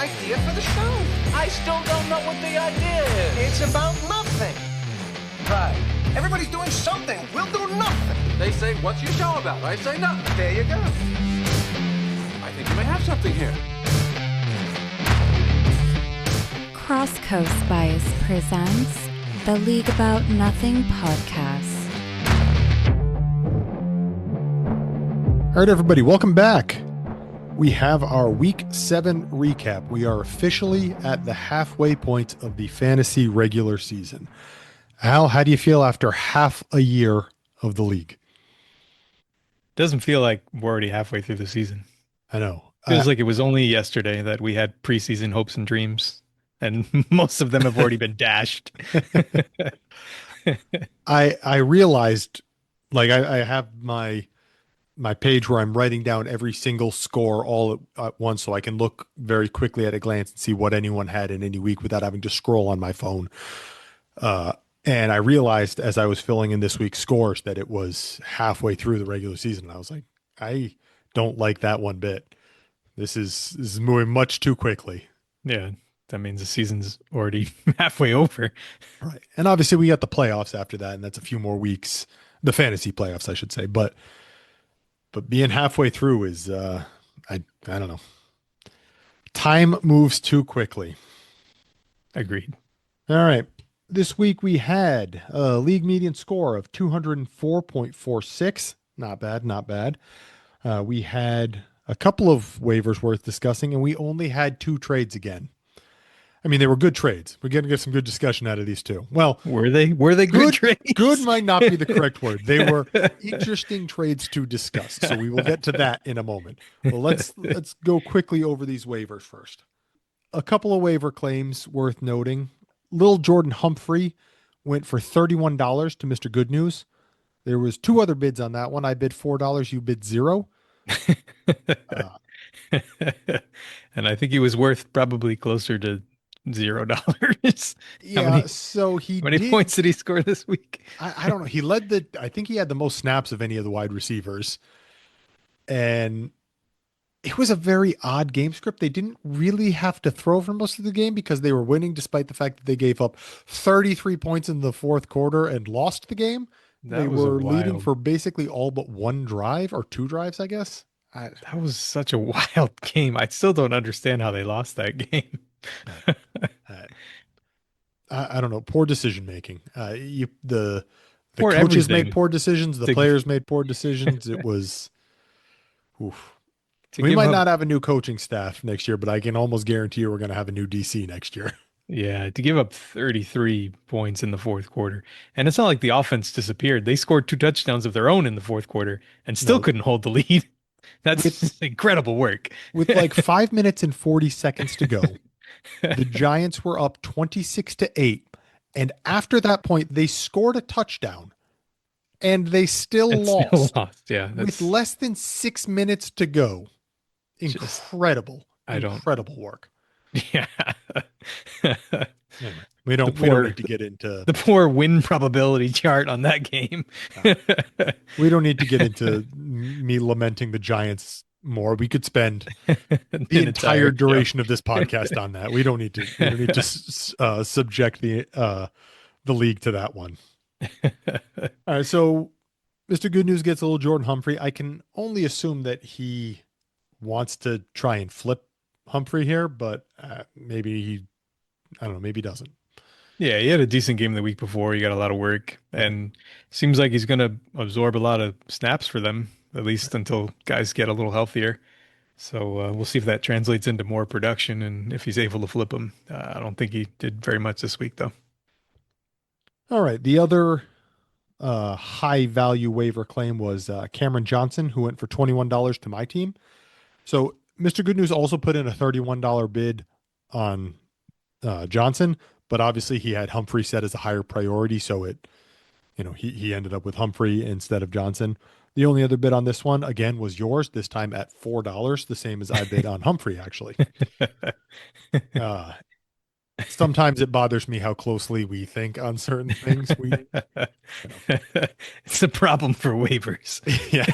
idea for the show. I still don't know what the idea is. It's about nothing. Right. Everybody's doing something. We'll do nothing. They say, what's your show about? I say nothing. There you go. I think you may have something here. Cross Coast Spice presents the League About Nothing podcast. All right, everybody, welcome back. We have our Week 7 recap. We are officially at the halfway point of the fantasy regular season. Al, how do you feel after half a year of the league? Doesn't feel like we're already halfway through the season. I know. Feels like it was only yesterday that we had preseason hopes and dreams, and most of them have already been dashed. I realized, like, I have my page where I'm writing down every single score all at once so I can look very quickly at a glance and see what anyone had in any week without having to scroll on my phone. And I realized as I was filling in this week's scores that it was halfway through the regular season. And I was like, I don't like that one bit. This is moving much too quickly. Yeah, that means the season's already halfway over. Right. And obviously we got the playoffs after that, and that's a few more weeks. The fantasy playoffs, I should say. But being halfway through is, I don't know. Time moves too quickly. Agreed. All right. This week we had a league median score of 204.46. Not bad, not bad. We had a couple of waivers worth discussing, and we only had 2 trades again. I mean, they were good trades. We're going to get some good discussion out of these 2. Well, were they good trades? Good might not be the correct word. They were interesting trades to discuss. So we will get to that in a moment. Well, let's go quickly over these waivers first. A couple of waiver claims worth noting. Little Jordan Humphrey went for $31 to Mr. Good News. There was 2 other bids on that one. I bid $4. You bid 0. And I think he was worth probably closer to $0. Yeah, how many points did he score this week? I don't know. He I think he had the most snaps of any of the wide receivers. And it was a very odd game script. They didn't really have to throw for most of the game because they were winning despite the fact that they gave up 33 points in the fourth quarter and lost the game. They were leading for basically all but 1 drive or 2 drives, I guess. That was such a wild game. I still don't understand how they lost that game. I don't know. Poor decision making. The Poor coaches everything. made poor decisions. The players made poor decisions. It was, oof. To We give might up- not have a new coaching staff next year, but I can almost guarantee you we're going to have a new DC next year. Yeah, to give up 33 points in the fourth quarter. And it's not like the offense disappeared. They scored 2 touchdowns of their own in the fourth quarter and still couldn't hold the lead. That's incredible work. With like 5 minutes and 40 seconds to go, the Giants were up 26-8. And after that point, they scored a touchdown and they still lost. Yeah, With less than 6 minutes to go. Incredible. Incredible work. Yeah. Anyway, we don't need to get into the poor win probability chart on that game. We don't need to get into me lamenting the Giants more. We could spend the entire duration of this podcast on that. We don't need to subject the league to that one. All right, so Mr. Good News gets a little Jordan Humphrey. I can only assume that he wants to try and flip Humphrey here, but maybe he doesn't. Yeah, he had a decent game the week before. He got a lot of work, and seems like he's going to absorb a lot of snaps for them, at least until guys get a little healthier. So we'll see if that translates into more production and if he's able to flip him. I don't think he did very much this week, though. All right, the other high value waiver claim was Cameron Johnson, who went for $21 to my team. So Mr. Good News also put in a $31 bid on Johnson, but obviously he had Humphrey set as a higher priority. So he ended up with Humphrey instead of Johnson. The only other bid on this one, again, was yours, this time at $4, the same as I bid on Humphrey, actually. Sometimes it bothers me how closely we think on certain things. It's a problem for waivers. Yeah.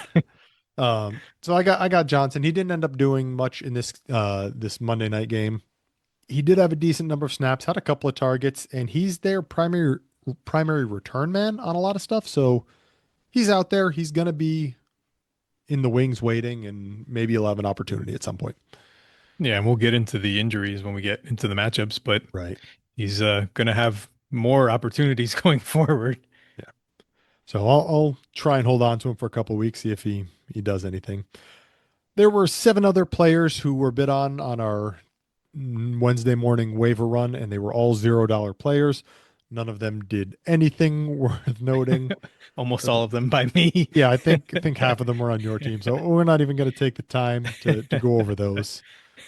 So I got Johnson. He didn't end up doing much in this Monday night game. he did have a decent number of snaps, had a couple of targets, and he's their primary return man on a lot of stuff. So he's out there. He's gonna be in the wings waiting, and maybe he'll have an opportunity at some point. Yeah, and we'll get into the injuries when we get into the matchups, but Right. he's going to have more opportunities going forward. Yeah. So I'll try and hold on to him for a couple of weeks, see if he does anything. There were 7 other players who were bid on our Wednesday morning waiver run, and they were all $0 players. None of them did anything worth noting. Almost So all of them by me. yeah, I think half of them were on your team. So we're not even going to take the time to go over those.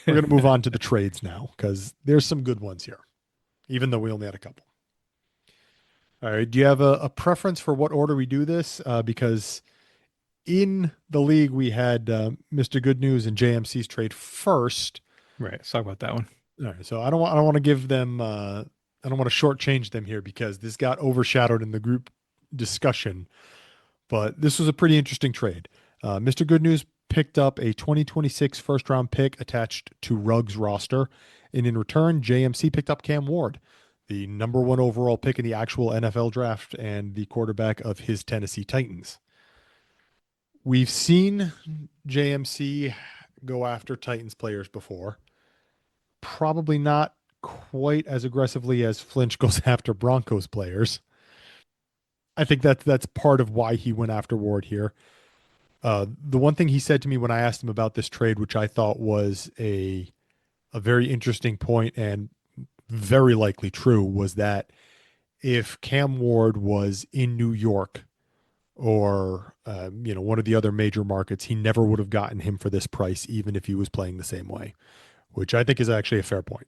We're going to move on to the trades now because there's some good ones here, even though we only had a couple. All right. Do you have a preference for what order we do this? Because in the league, we had Mr. Good News and JMC's trade first. Right. Let's talk about that one. All right. So I don't want to give them, I don't want to shortchange them here because this got overshadowed in the group discussion. But this was a pretty interesting trade. Mr. Good News picked up a 2026 first round pick attached to Ruggs' roster. And in return, JMC picked up Cam Ward, the number 1 overall pick in the actual NFL draft and the quarterback of his Tennessee Titans. We've seen JMC go after Titans players before. Probably not quite as aggressively as Flinch goes after Broncos players. I think that's part of why he went after Ward here. The one thing he said to me when I asked him about this trade, which I thought was a very interesting point and very likely true, was that if Cam Ward was in New York or one of the other major markets, he never would have gotten him for this price, even if he was playing the same way, which I think is actually a fair point.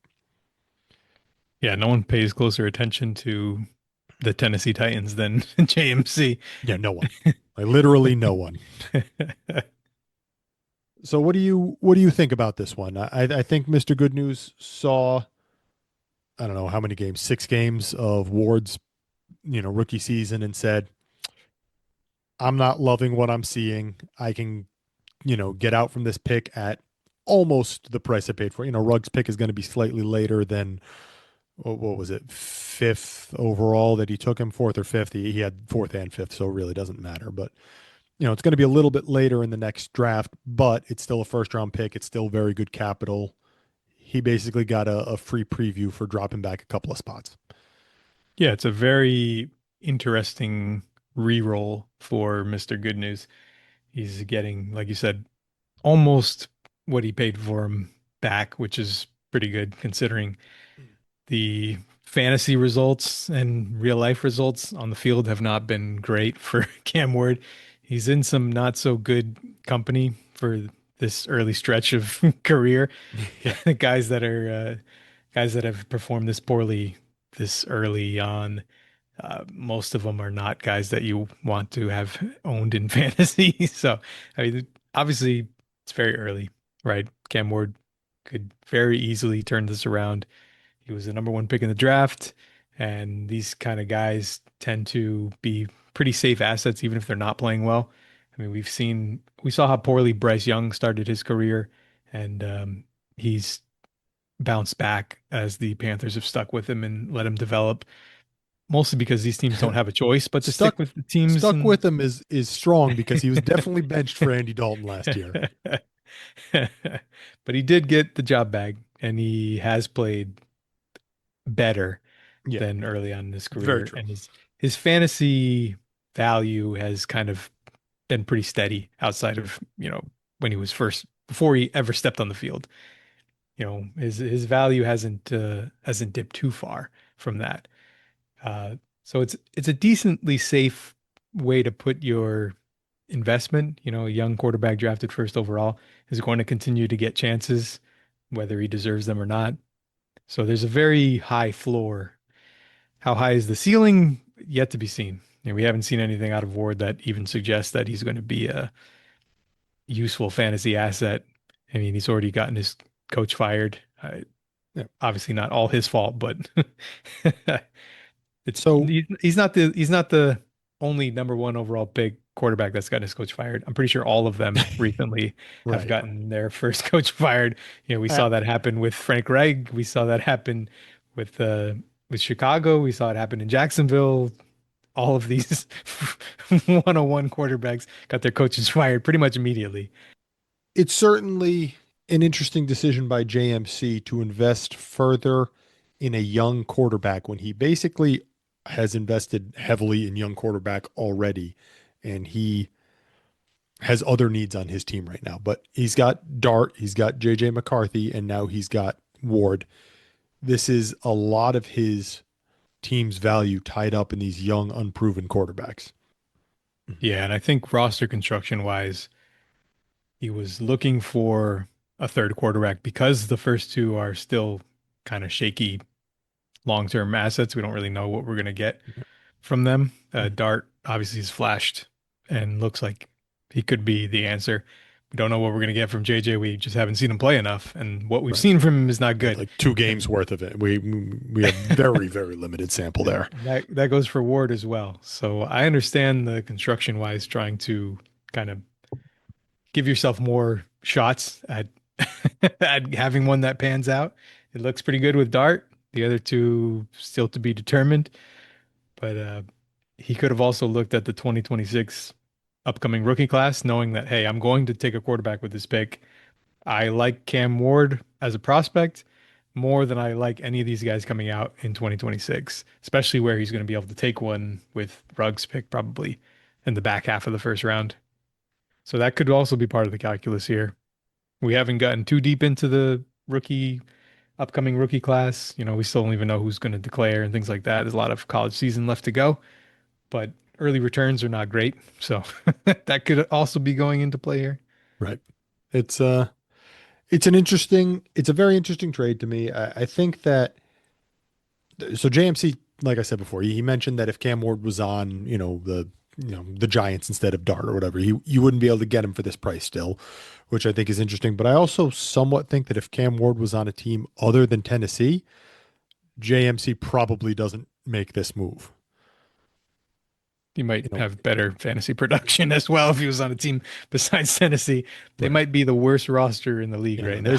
Yeah, no one pays closer attention to the Tennessee Titans than JMC. Yeah, no one. Like literally no one. So what do you think about this one? I think Mr. Good News saw, I don't know how many games, 6 games of Ward's rookie season and said, I'm not loving what I'm seeing. I can get out from this pick at almost the price I paid for. Ruggs' pick is going to be slightly later than what was it, 5th overall that he took him, 4th or 5th. He had 4th and 5th, so it really doesn't matter. But it's going to be a little bit later in the next draft, but it's still a first round pick. It's still very good capital. He basically got a free preview for dropping back a couple of spots. Yeah, it's a very interesting re-roll for Mr. Good News. He's getting, like you said, almost what he paid for him back, which is pretty good considering the fantasy results and real life results on the field have not been great for Cam Ward. He's in some not so good company for this early stretch of career. Yeah. Guys that have performed this poorly this early on. Most of them are not guys that you want to have owned in fantasy. So, I mean, obviously, it's very early, right? Cam Ward could very easily turn this around. He was the number 1 pick in the draft, and these kind of guys tend to be pretty safe assets, even if they're not playing well. I mean, we saw how poorly Bryce Young started his career, and he's bounced back as the Panthers have stuck with him and let him develop. Mostly because these teams don't have a choice but to stick with the teams. Stuck with him is strong because he was definitely benched for Andy Dalton last year. But he did get the job back, and he has played better than early on in his career. Very true. And his fantasy value has kind of been pretty steady outside of, when he was before he ever stepped on the field. His value hasn't dipped too far from that. So it's a decently safe way to put your investment. A young quarterback drafted first overall is going to continue to get chances, whether he deserves them or not. So there's a very high floor. How high is the ceiling? Yet to be seen. We haven't seen anything out of Ward that even suggests that he's going to be a useful fantasy asset. I mean, he's already gotten his coach fired. Obviously not all his fault, but he's not the only number one overall pick quarterback that's gotten his coach fired. I'm pretty sure all of them recently have Right. gotten their first coach fired. We Uh, saw that happen with Frank Reich. We saw that happen with Chicago. We saw it happen in Jacksonville. All of these 101 quarterbacks got their coaches fired pretty much immediately. it's certainly an interesting decision by JMC to invest further in a young quarterback when he basically has invested heavily in young quarterback already, and he has other needs on his team right now. But he's got Dart, he's got JJ McCarthy, and now he's got Ward. This is a lot of his team's value tied up in these young, unproven quarterbacks. Yeah, and I think roster construction wise, he was looking for a third quarterback because the first two are still kind of shaky long-term assets. We don't really know what we're going to get from them. Dart obviously has flashed and looks like he could be the answer. We don't know what we're going to get from JJ. We just haven't seen him play enough, and what we've Right. seen from him is not good. Like 2 games worth of it. We have very, very limited sample there. That goes for Ward as well. So I understand the construction wise trying to kind of give yourself more shots at at having one that pans out. It looks pretty good with Dart. The other two still to be determined, but he could have also looked at the 2026 upcoming rookie class, knowing that, hey, I'm going to take a quarterback with this pick. I like Cam Ward as a prospect more than I like any of these guys coming out in 2026, especially where he's going to be able to take one with Ruggs pick probably in the back half of the first round. So that could also be part of the calculus here. We haven't gotten too deep into the upcoming rookie class. We still don't even know who's going to declare and things like that. There's a lot of college season left to go, but early returns are not great. So that could also be going into play here. Right. It's a very interesting trade to me. I think that so JMC, like I said before, he mentioned that if Cam Ward was on, the Giants instead of Dart or whatever, you wouldn't be able to get him for this price still, which I think is interesting. But I also somewhat think that if Cam Ward was on a team other than Tennessee, JMC probably doesn't make this move. He might have better fantasy production as well if he was on a team besides Tennessee. They might be the worst roster in the league right now.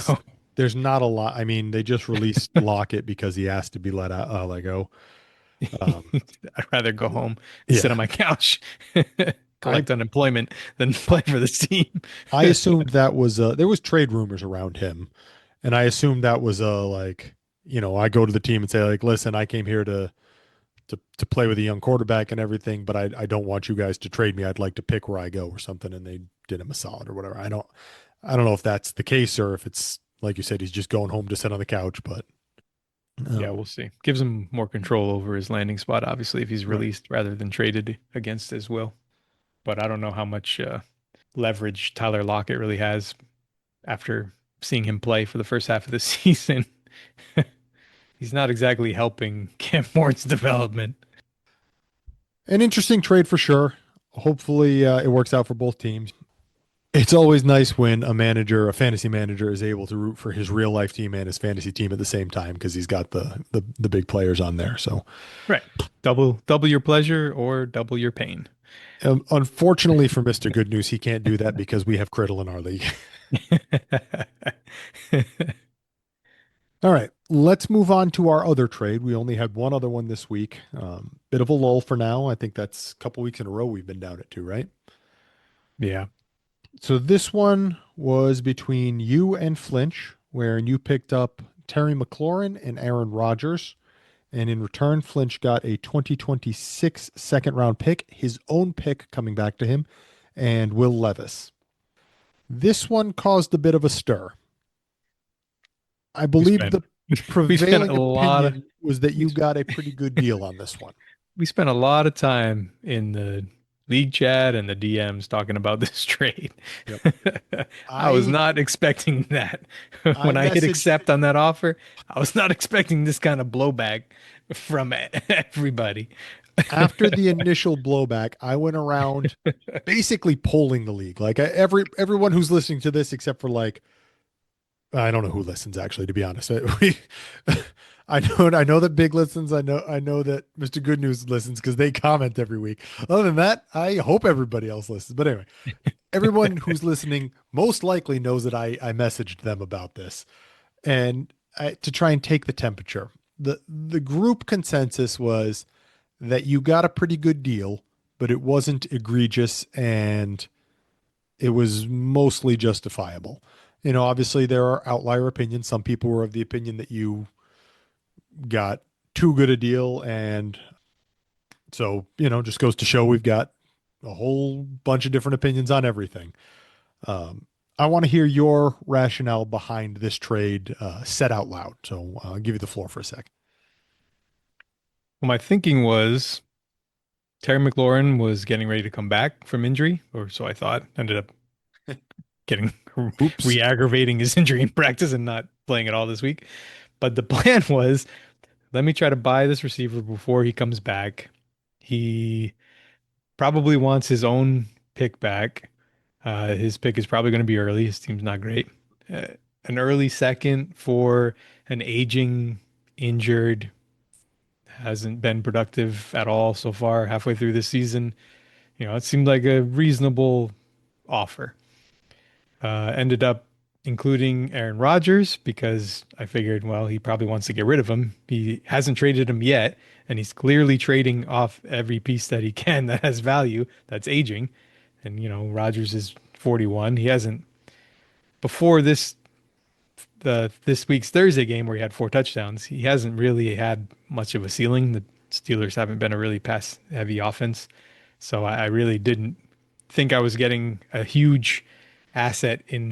There's not a lot. I mean, they just released Lockett because he asked to be let go. I'd rather go home and sit on my couch, collect unemployment than play for this team. I assumed that was there was trade rumors around him, and I assumed that was I go to the team and say like, listen, I came here to play with a young quarterback and everything, but I don't want you guys to trade me. I'd like to pick where I go or something, and they did him a solid or whatever. I don't know if that's the case or if it's like you said, he's just going home to sit on the couch, but yeah, we'll see. Gives him more control over his landing spot, obviously, if he's released rather than traded against his will. But I don't know how much leverage Tyler Lockett really has after seeing him play for the first half of the season. He's not exactly helping Cam Ward's development. An interesting trade for sure. Hopefully it works out for both teams. It's always nice when a fantasy manager, is able to root for his real life team and his fantasy team at the same time because he's got the big players on there. So, right, double your pleasure or double your pain. Unfortunately for Mr. Good News, he can't do that because we have Criddle in our league. All right, let's move on to our other trade. We only had one other one this week. Bit of a lull for now. I think that's a couple weeks in a row we've been down at 2, right? Yeah. So this one was between you and Flinch, wherein you picked up Terry McLaurin and Aaron Rodgers. And in return, Flinch got a 2026 second round pick, his own pick coming back to him, and Will Levis. This one caused a bit of a stir. I believe the prevailing opinion was that you got a pretty good deal on this one. We spent a lot of time in the league chat and the DMs talking about this trade. Yep. I was not expecting that. When I hit accept on that offer, I was not expecting this kind of blowback from everybody. After the initial blowback, I went around basically polling the league. Like everyone who's listening to this, except for I don't know who listens actually, to be honest. I know that Big listens. I know that Mr. Good News listens because they comment every week. Other than that, I hope everybody else listens. But anyway, everyone who's listening most likely knows that I messaged them about this and to try and take the temperature. The group consensus was that you got a pretty good deal, but it wasn't egregious and it was mostly justifiable. Obviously there are outlier opinions. Some people were of the opinion that you got too good a deal. And so, just goes to show we've got a whole bunch of different opinions on everything. I want to hear your rationale behind this trade said out loud. So I'll give you the floor for a sec. Well, my thinking was Terry McLaurin was getting ready to come back from injury, or so I thought. Ended up getting Oops. re-aggravating his injury in practice and not playing at all this week. But the plan was, let me try to buy this receiver before he comes back. He probably wants his own pick back. His pick is probably going to be early. His team's not great. Uh, an early second for an aging, injured, hasn't been productive at all so far, halfway through this season. It seemed like a reasonable offer. Ended up including Aaron Rodgers because I figured, well, he probably wants to get rid of him. He hasn't traded him yet, and he's clearly trading off every piece that he can that has value that's aging. And, Rodgers is 41. He hasn't, before this week's Thursday game where he had 4 touchdowns, he hasn't really had much of a ceiling. The Steelers haven't been a really pass heavy offense. So I really didn't think I was getting a huge asset in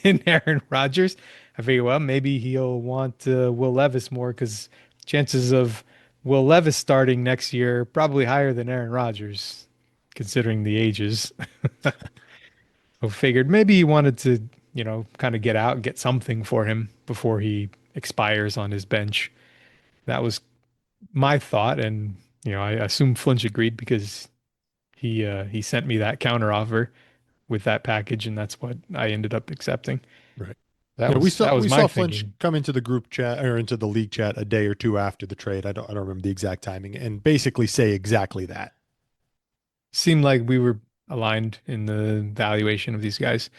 in Aaron Rodgers. I figured, well, maybe he'll want Will Levis more because chances of Will Levis starting next year probably higher than Aaron Rodgers, considering the ages. I figured maybe he wanted to, kind of get out and get something for him before he expires on his bench. That was my thought, and I assume Flinch agreed because he sent me that counter offer with that package, and that's what I ended up accepting. Right. That We was saw that was we my saw Flinch thinking. come into the group chat or into the league chat a day or two after the trade. I don't remember the exact timing, and basically say exactly that. Seemed like we were aligned in the valuation of these guys.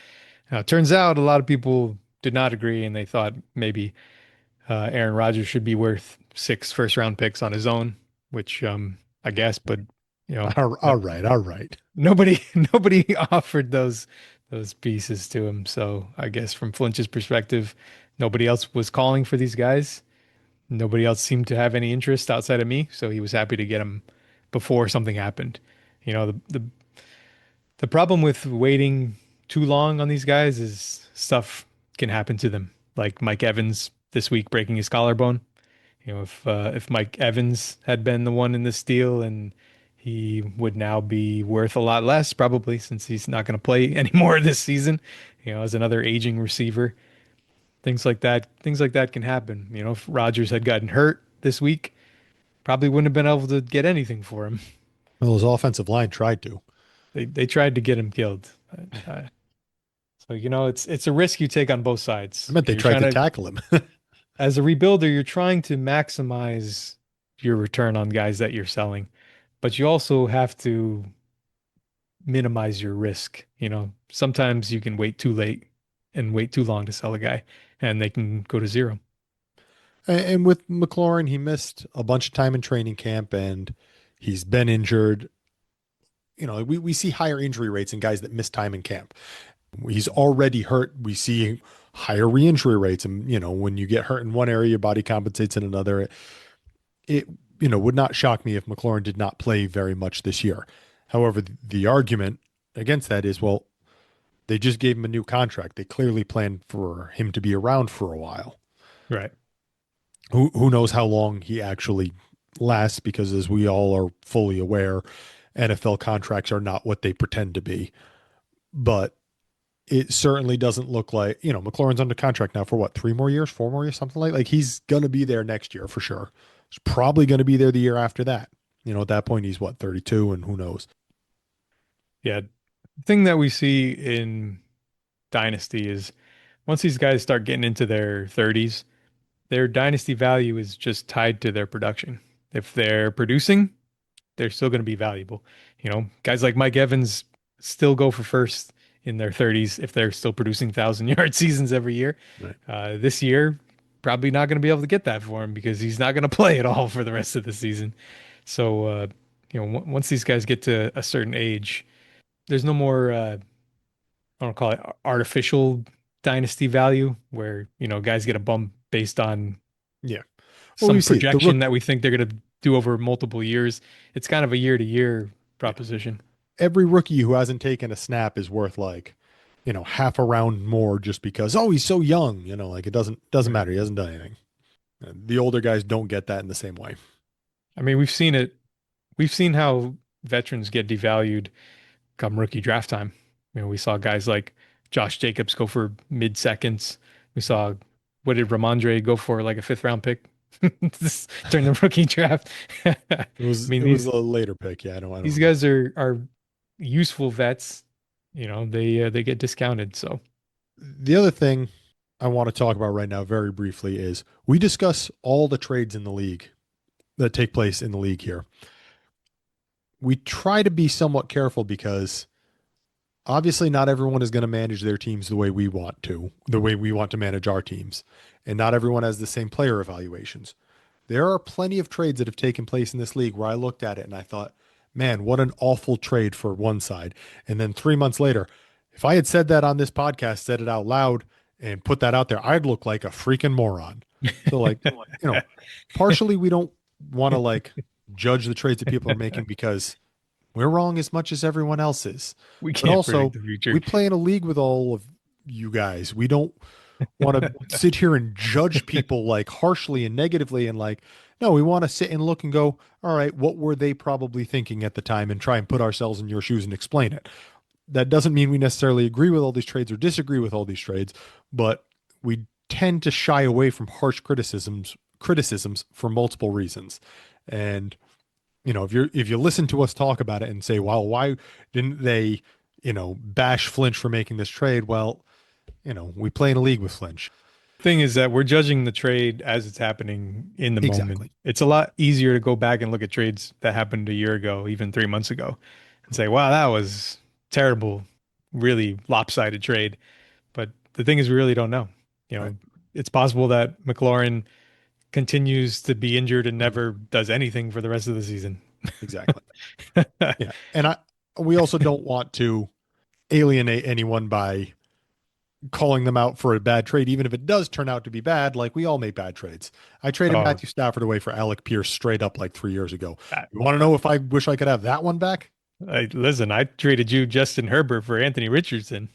Turns out a lot of people did not agree, and they thought maybe Aaron Rodgers should be worth 6 first-round picks on his own, which I guess, but All right, all right. nobody nobody offered those pieces to him. So I guess from Flinch's perspective, nobody else was calling for these guys. Nobody else seemed to have any interest outside of me, so he was happy to get them before something happened. The problem with waiting too long on these guys is stuff can happen to them. Like Mike Evans this week breaking his collarbone. If Mike Evans had been the one in this deal, and he would now be worth a lot less probably since he's not going to play anymore this season, as another aging receiver. Things like that can happen. If Rodgers had gotten hurt this week, probably wouldn't have been able to get anything for him. Well, his offensive line tried to. They tried to get him killed. So it's a risk you take on both sides. I meant they You're tried trying to to, tackle him. as a rebuilder, you're trying to maximize your return on guys that you're selling, but you also have to minimize your risk. Sometimes you can wait too late and wait too long to sell a guy, and they can go to zero. And with McLaurin, he missed a bunch of time in training camp and he's been injured. We see higher injury rates in guys that miss time in camp. He's already hurt. We see higher re-injury rates. And, when you get hurt in one area, your body compensates in another. It would not shock me if McLaurin did not play very much this year. However, the argument against that is, well, they just gave him a new contract. They clearly planned for him to be around for a while. Right. Who knows how long he actually lasts, because as we all are fully aware, NFL contracts are not what they pretend to be. But it certainly doesn't look like, McLaurin's under contract now for what, 3 more years, 4 more years, something like he's going to be there next year for sure. He's probably going to be there the year after that. At that point, he's what, 32, and who knows? Yeah. The thing that we see in Dynasty is once these guys start getting into their 30s, their dynasty value is just tied to their production. If they're producing, they're still going to be valuable. Guys like Mike Evans still go for first in their 30s if they're still producing 1,000-yard seasons every year. Right. This year, probably not going to be able to get that for him because he's not going to play at all for the rest of the season. So, once these guys get to a certain age, there's no more, I don't call it artificial dynasty value where, guys get a bump based on Yeah. Well, some we see projection that we think they're going to do over multiple years. It's kind of a year-to-year proposition. Every rookie who hasn't taken a snap is worth like, half a round more just because, oh, he's so young, like it doesn't matter. He hasn't done anything. The older guys don't get that in the same way. I mean, we've seen it. We've seen how veterans get devalued come rookie draft time. We saw guys like Josh Jacobs go for mid seconds. We saw, what did Ramondre go for, like a 5th-round pick during the rookie draft? It was a later pick. Yeah, I don't. These guys are useful vets. They get discounted. So the other thing I want to talk about right now, very briefly, is we discuss all the trades in the league that take place in the league here. We try to be somewhat careful because obviously not everyone is going to manage their teams the way we want to manage our teams. And not everyone has the same player evaluations. There are plenty of trades that have taken place in this league where I looked at it and I thought, man, what an awful trade for one side. And then 3 months later, if I had said that on this podcast, said it out loud and put that out there, I'd look like a freaking moron. So partially we don't want to judge the trades that people are making because we're wrong as much as everyone else is. We can't predict the future. We play in a league with all of you guys. We don't want to sit here and judge people harshly and negatively and no, we want to sit and look and go, all right, what were they probably thinking at the time and try and put ourselves in your shoes and explain it. That doesn't mean we necessarily agree with all these trades or disagree with all these trades, but we tend to shy away from harsh criticisms for multiple reasons. And if you listen to us talk about it and say, well, why didn't they, bash Flinch for making this trade? Well, we play in a league with Flinch. Thing is that we're judging the trade as it's happening in the moment. It's a lot easier to go back and look at trades that happened a year ago, even 3 months ago, and say, wow, that was terrible, really lopsided trade. But the thing is, we really don't know. Right. It's possible that McLaurin continues to be injured and never does anything for the rest of the season. Exactly. Yeah. And we also don't want to alienate anyone by calling them out for a bad trade, even if it does turn out to be bad. We all make bad trades. I traded Matthew Stafford away for Alec Pierce straight up 3 years ago. You want to know if I wish I could have that one back? Listen, I traded you Justin Herbert for Anthony Richardson.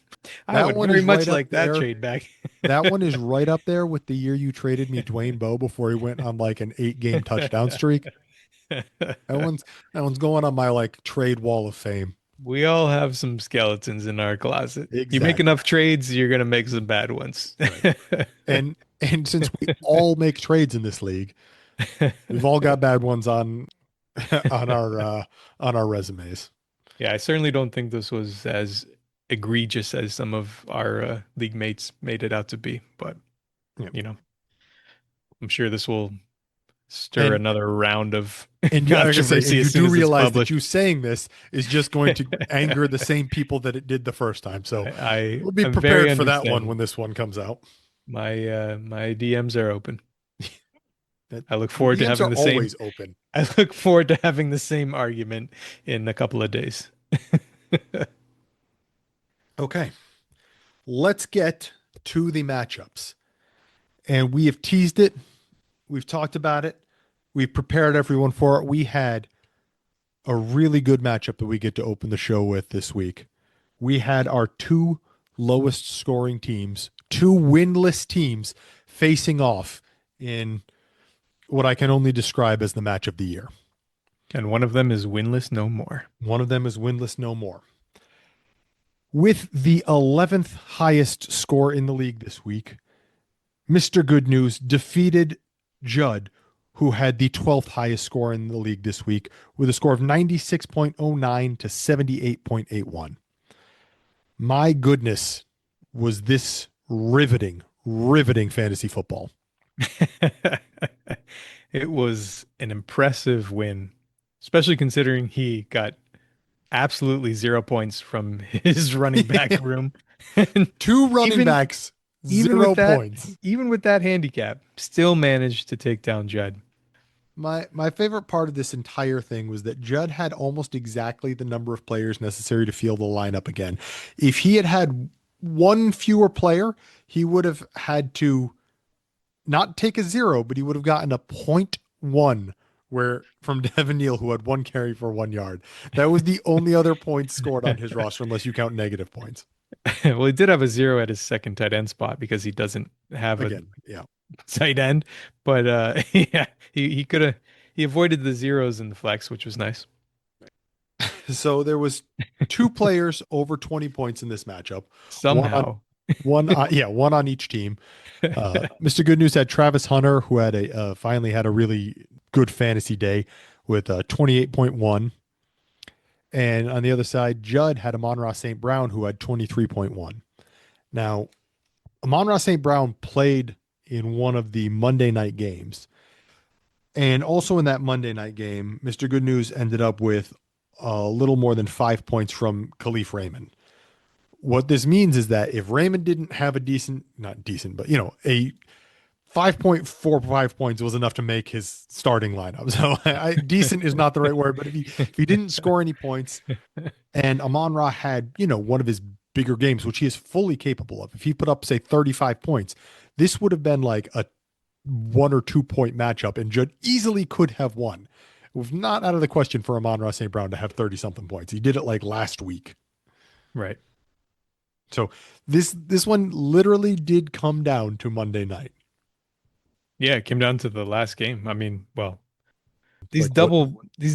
I would very much like that trade back. That one is right up there with the year you traded me Dwayne Bowe before he went on an 8-game touchdown streak. That one's going on my trade wall of fame. We all have some skeletons in our closet. Exactly. You make enough trades, you're going to make some bad ones. Right. And since we all make trades in this league, we've all got bad ones on our resumes. Yeah, I certainly don't think this was as egregious as some of our league mates made it out to be, but I'm sure this will stir another round of controversy. You do realize that you saying this is just going to anger the same people that it did the first time. So we'll be prepared for that one when this one comes out. My DMs are open. I look forward to having the same. Always open. I look forward to having the same argument in a couple of days. Okay, let's get to the matchups, and we have teased it. We've talked about it. We've prepared everyone for it. We had a really good matchup that we get to open the show with this week. We had our 2 lowest scoring teams, 2 winless teams facing off in what I can only describe as the match of the year. And one of them is winless no more. One of them is winless no more. With the 11th highest score in the league this week, Mr. Good News defeated Judd, who had the 12th highest score in the league this week, with a score of 96.09 to 78.81. My goodness, was this riveting fantasy football. It was an impressive win, especially considering he got absolutely 0 points from his running back room. And Two running even backs, even with 0 that, points. even with that handicap, still managed to take down Judd. My favorite part of this entire thing was that Judd had almost exactly the number of players necessary to field the lineup again. If he had had one fewer player, he would have had to not take a 0, but he would have gotten a .1 where from Devin Neal, who had 1 carry for 1 yard. That was the only other points scored on his roster, unless you count negative points. Well, he did have a 0 at his second tight end spot because he doesn't have a Again, yeah. tight end. But yeah, he could have he avoided the zeros in the flex, which was nice. So there was two players over 20 points in this matchup. One on Somehow. one on each team. Mr. Good News had Travis Hunter, who had finally had a really good fantasy day with 28.1. And on the other side, Judd had Amon-Ra St. Brown, who had 23.1. Now, Amon-Ra St. Brown played in one of the Monday night games. And also in that Monday night game, Mr. Good News ended up with a little more than 5 points from Khalif Raymond. What this means is that if Raymond didn't have a not decent, but a 5.45 points was enough to make his starting lineup. So decent is not the right word, but if he didn't score any points and Amon-Ra had, one of his bigger games, which he is fully capable of, if he put up, say, 35 points, this would have been like a 1 or 2 point matchup and Judd easily could have won. It was not out of the question for Amon-Ra St. Brown to have 30 something points. He did it like last week. Right. So this one literally did come down to Monday night. Yeah, it came down to the last game. I mean, well, these Like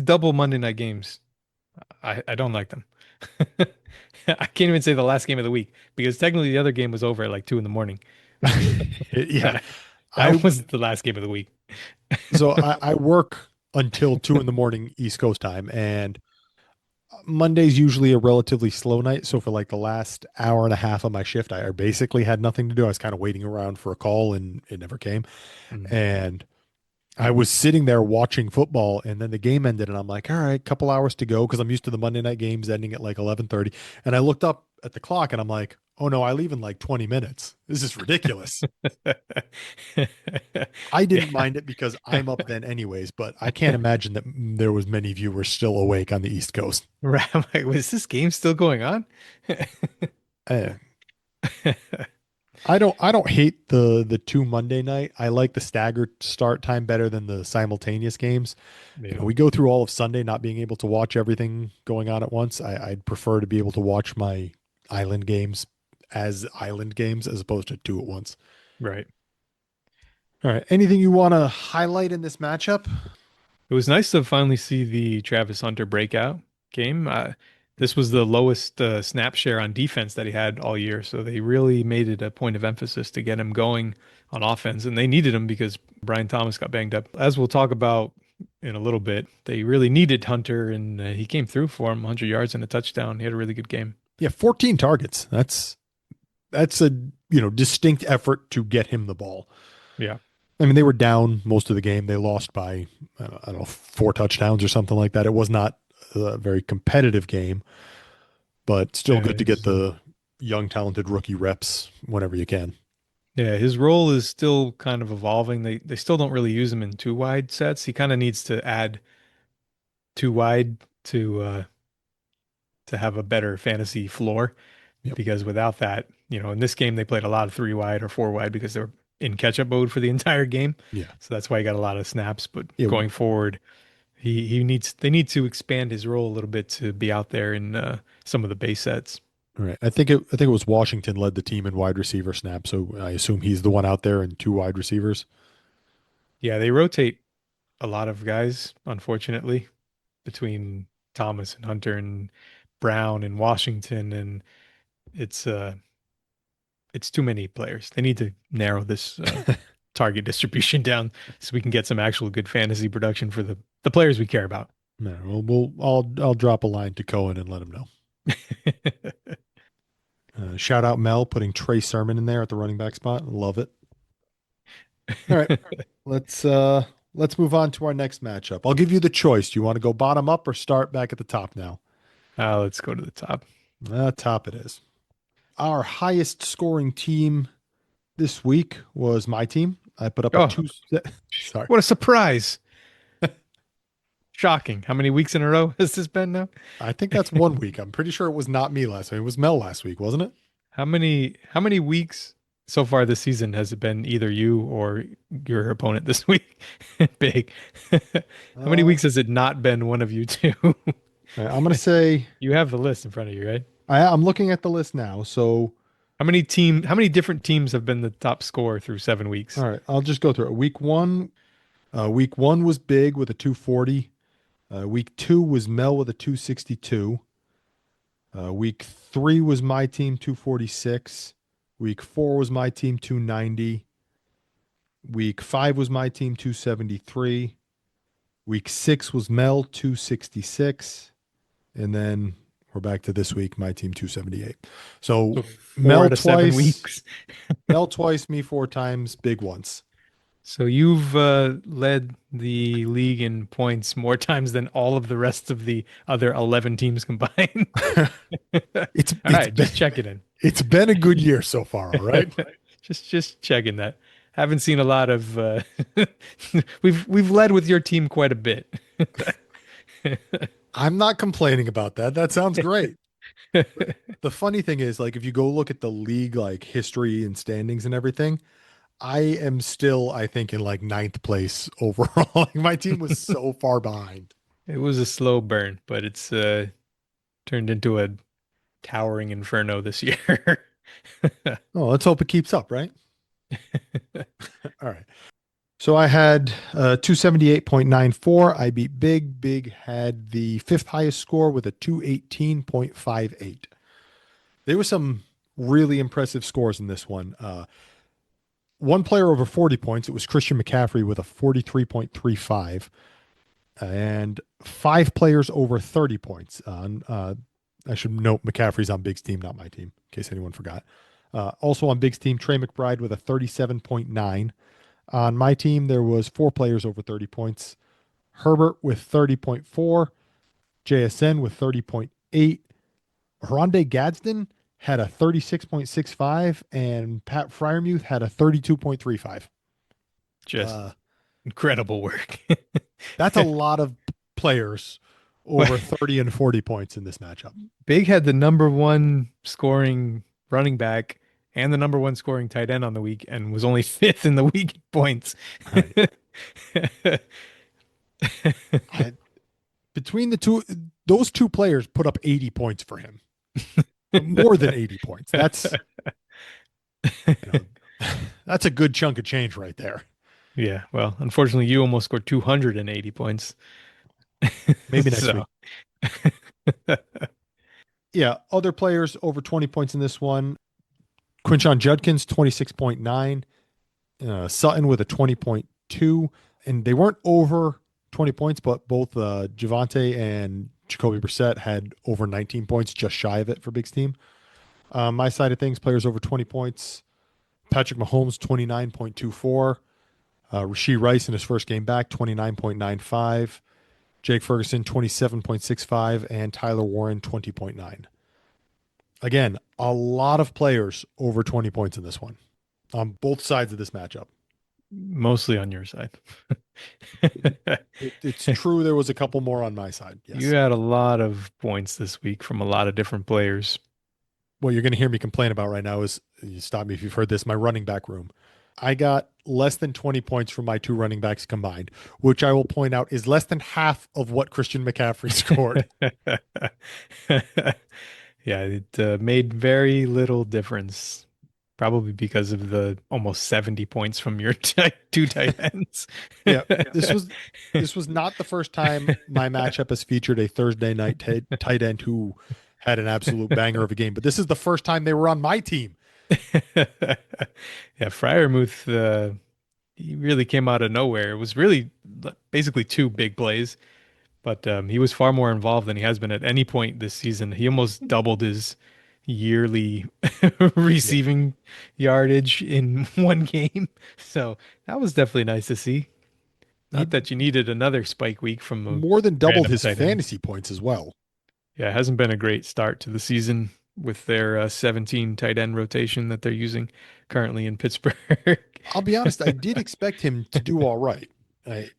double Monday night games, I don't like them. I can't even say the last game of the week because technically the other game was over at like 2 a.m. Yeah, That was the last game of the week. so I work until 2 a.m. East Coast time, and Monday's usually a relatively slow night. So for like the last hour and a half of my shift, I basically had nothing to do. I was kind of waiting around for a call, and it never came. Mm. And I was sitting there watching football, and then the game ended, and I'm like, all right, couple hours to go, because I'm used to the Monday night games ending at like 11:30. And I looked up at the clock, and I'm like, oh no, I leave in like 20 minutes. This is ridiculous. I Yeah. didn't mind it because I'm up then anyways, but I can't imagine that there was many viewers still awake on the East Coast. Right. I'm like, was this game still going on? Uh, I don't hate the two Monday night. I like the staggered start time better than the simultaneous games. Yeah. We go through all of Sunday not being able to watch everything going on at once. I'd prefer to be able to watch my island games as island games as opposed to two at once. Right. All right. Anything you want to highlight in this matchup? It was nice to finally see the Travis Hunter breakout game. This was the lowest snap share on defense that he had all year, so they really made it a point of emphasis to get him going on offense, and they needed him because Brian Thomas got banged up. As we'll talk about in a little bit, they really needed Hunter, and he came through for him, 100 yards and a touchdown. He had a really good game. Yeah, 14 targets. That's a distinct effort to get him the ball. Yeah. I mean, they were down most of the game. They lost by, I don't know, 4 touchdowns or something like that. It was not a very competitive game, but still good to get the young, talented rookie reps whenever you can. Yeah, his role is still kind of evolving. They still don't really use him in two wide sets. He kind of needs to add two wide to have a better fantasy floor. Yep. Because without that, in this game they played a lot of 3 wide or 4 wide because they were in catch-up mode for the entire game. Yeah. So that's why he got a lot of snaps. But Yeah. going forward, they need to expand his role a little bit to be out there in some of the base sets. All right. I think it was Washington led the team in wide receiver snaps, so I assume he's the one out there in 2 wide receivers. Yeah, they rotate a lot of guys, unfortunately, between Thomas and Hunter and Brown and Washington, and it's too many players. They need to narrow this target distribution down so we can get some actual good fantasy production for the players we care about. No, I'll drop a line to Cohen and let him know. Shout out Mel putting Trey Sermon in there at the running back spot. Love it. All right. Let's uh let's move on to our next matchup. I'll give you the choice. Do you want to go bottom up or start back at the top now? Let's go to the top. Top it is. Our highest scoring team this week was my team. I put up a Oh, two. Sorry. what a surprise. Shocking. How many weeks in a row has this been now? I think that's 1 week. I'm pretty sure it was not me last week. It was Mel last week, wasn't it? How many weeks so far this season has it been either you or your opponent this week? Big. How many Uh, weeks has it not been one of you two? I'm gonna say You have the list in front of you, right? I'm looking at the list now. So How many different teams have been the top scorer through 7 weeks? all right, I'll just go through it. Week one was big with a 240. Week two was Mel with a 262. Week three was my team 246. Week four was my team 290. Week five was my team 273. Week six was Mel 266. And then we're back to this week, my team 278. So So four Mel out of seven twice, weeks. Mel twice, me four times, big once. So you've led the league in points more times than all of the rest of the other 11 teams combined. It's All it's right, been just checking in. it's been a good year so far, all right? Just checking that. Haven't seen a lot of we've led with your team quite a bit. I'm not complaining about that. That sounds great. The funny thing is, like, if you go look at the league, like history and standings and everything, I am still, I think, in like ninth place overall. Like, my team was so far behind. It was a slow burn, but it's turned into a towering inferno this year. Oh, let's hope it keeps up, right? All right. So I had 278.94. I beat Big. Big had the fifth highest score with a 218.58. There were some really impressive scores in this one. One player over 40 points. It was Christian McCaffrey with a 43.35. And five players over 30 points. I should note McCaffrey's on Big's team, not my team, in case anyone forgot. Also on Big's team, Trey McBride with a 37.9. On my team, there was four players over 30 points. Herbert with 30.4, JSN with 30.8. Haronde Gadsden had a 36.65, and Pat Fryermuth had a 32.35. Just Uh, incredible work. that's a lot of players over 30 and 40 points in this matchup. Big had the number one scoring running back and the number one scoring tight end on the week and was only fifth in the week in points. Right. I, between the two, those two players put up 80 points for him. More than 80 points. That's a good chunk of change right there. Yeah, well, unfortunately, you almost scored 280 points. Maybe next So, week. Yeah, other players over 20 points in this one. Quinshon Judkins, 26.9. Sutton with a 20.2. And they weren't over 20 points, but both Javante and Jacoby Brissett had over 19 points, just shy of it for Big's team. My side of things, players over 20 points. Patrick Mahomes, 29.24. Rashee Rice in his first game back, 29.95. Jake Ferguson, 27.65. And Tyler Warren, 20.9. Again, a lot of players over 20 points in this one on both sides of this matchup. mostly on your side. It's true there was a couple more on my side. Yes. You had a lot of points this week from a lot of different players. What you're going to hear me complain about right now is, you stop me if you've heard this, my running back room. I got less than 20 points from my two running backs combined, which I will point out is less than half of what Christian McCaffrey scored. Yeah, it made very little difference. Probably because of the almost 70 points from your two tight ends. Yeah, this was not the first time my matchup has featured a Thursday night tight end who had an absolute banger of a game, but this is the first time they were on my team. Yeah, Fryermuth, he really came out of nowhere. It was really basically two big plays, but he was far more involved than he has been at any point this season. He almost doubled his yearly Yeah. receiving yardage in one game. So that was definitely nice to see. He Not that you needed another spike week from a more than doubled random his tight end. fantasy points as well. Yeah, it hasn't been a great start to the season with their 17 tight end rotation that they're using currently in Pittsburgh. I'll be honest, I did expect him to do all right. I,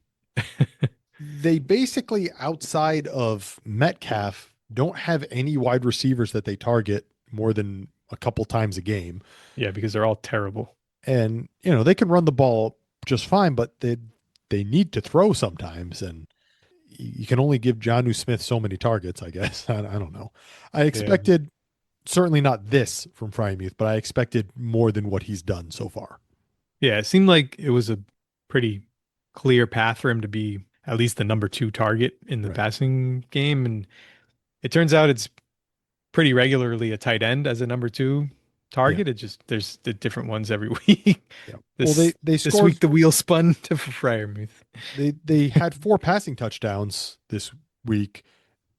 they basically, outside of Metcalf, don't have any wide receivers that they target more than a couple times a game. Yeah, because they're all terrible. And, they can run the ball just fine, but they need to throw sometimes. And you can only give Jonnu Smith so many targets, I guess. I don't know. I Yeah. expected, certainly not this from Frymuth, but I expected more than what he's done so far. Yeah, it seemed like it was a pretty clear path for him to be at least the number two target in the Right. passing game. And it turns out it's pretty regularly a tight end as a number two Yeah. target. It just there's the different ones every week. Yeah. Well, This they this scored week the wheel spun to Fryermuth they had 4 passing touchdowns this week,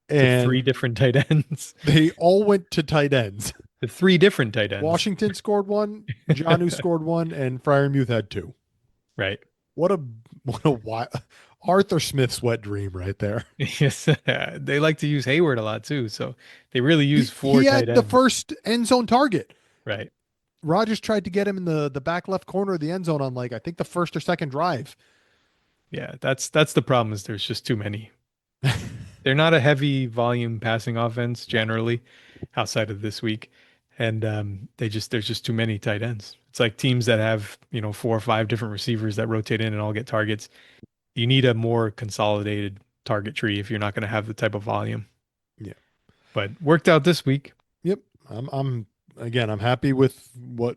to three and different tight ends. they all went to tight ends. The three different tight ends. Washington scored one, Jonnu scored one, and Fryermuth had 2. Right. What a Arthur Smith's wet dream right there. Yes. They like to use Hayward a lot too. So they really use He four tight had the ends. first end zone target. Right. Rogers tried to get him in the back left corner of the end zone on, like, I think the first or second drive. Yeah. That's the problem is there's just too many. They're not a heavy volume passing offense generally outside of this week. And there's just too many tight ends. It's like teams that have, 4 or 5 different receivers that rotate in and all get targets. You need a more consolidated target tree if you're not going to have the type of volume. Yeah. But worked out this week. Yep. I'm happy with what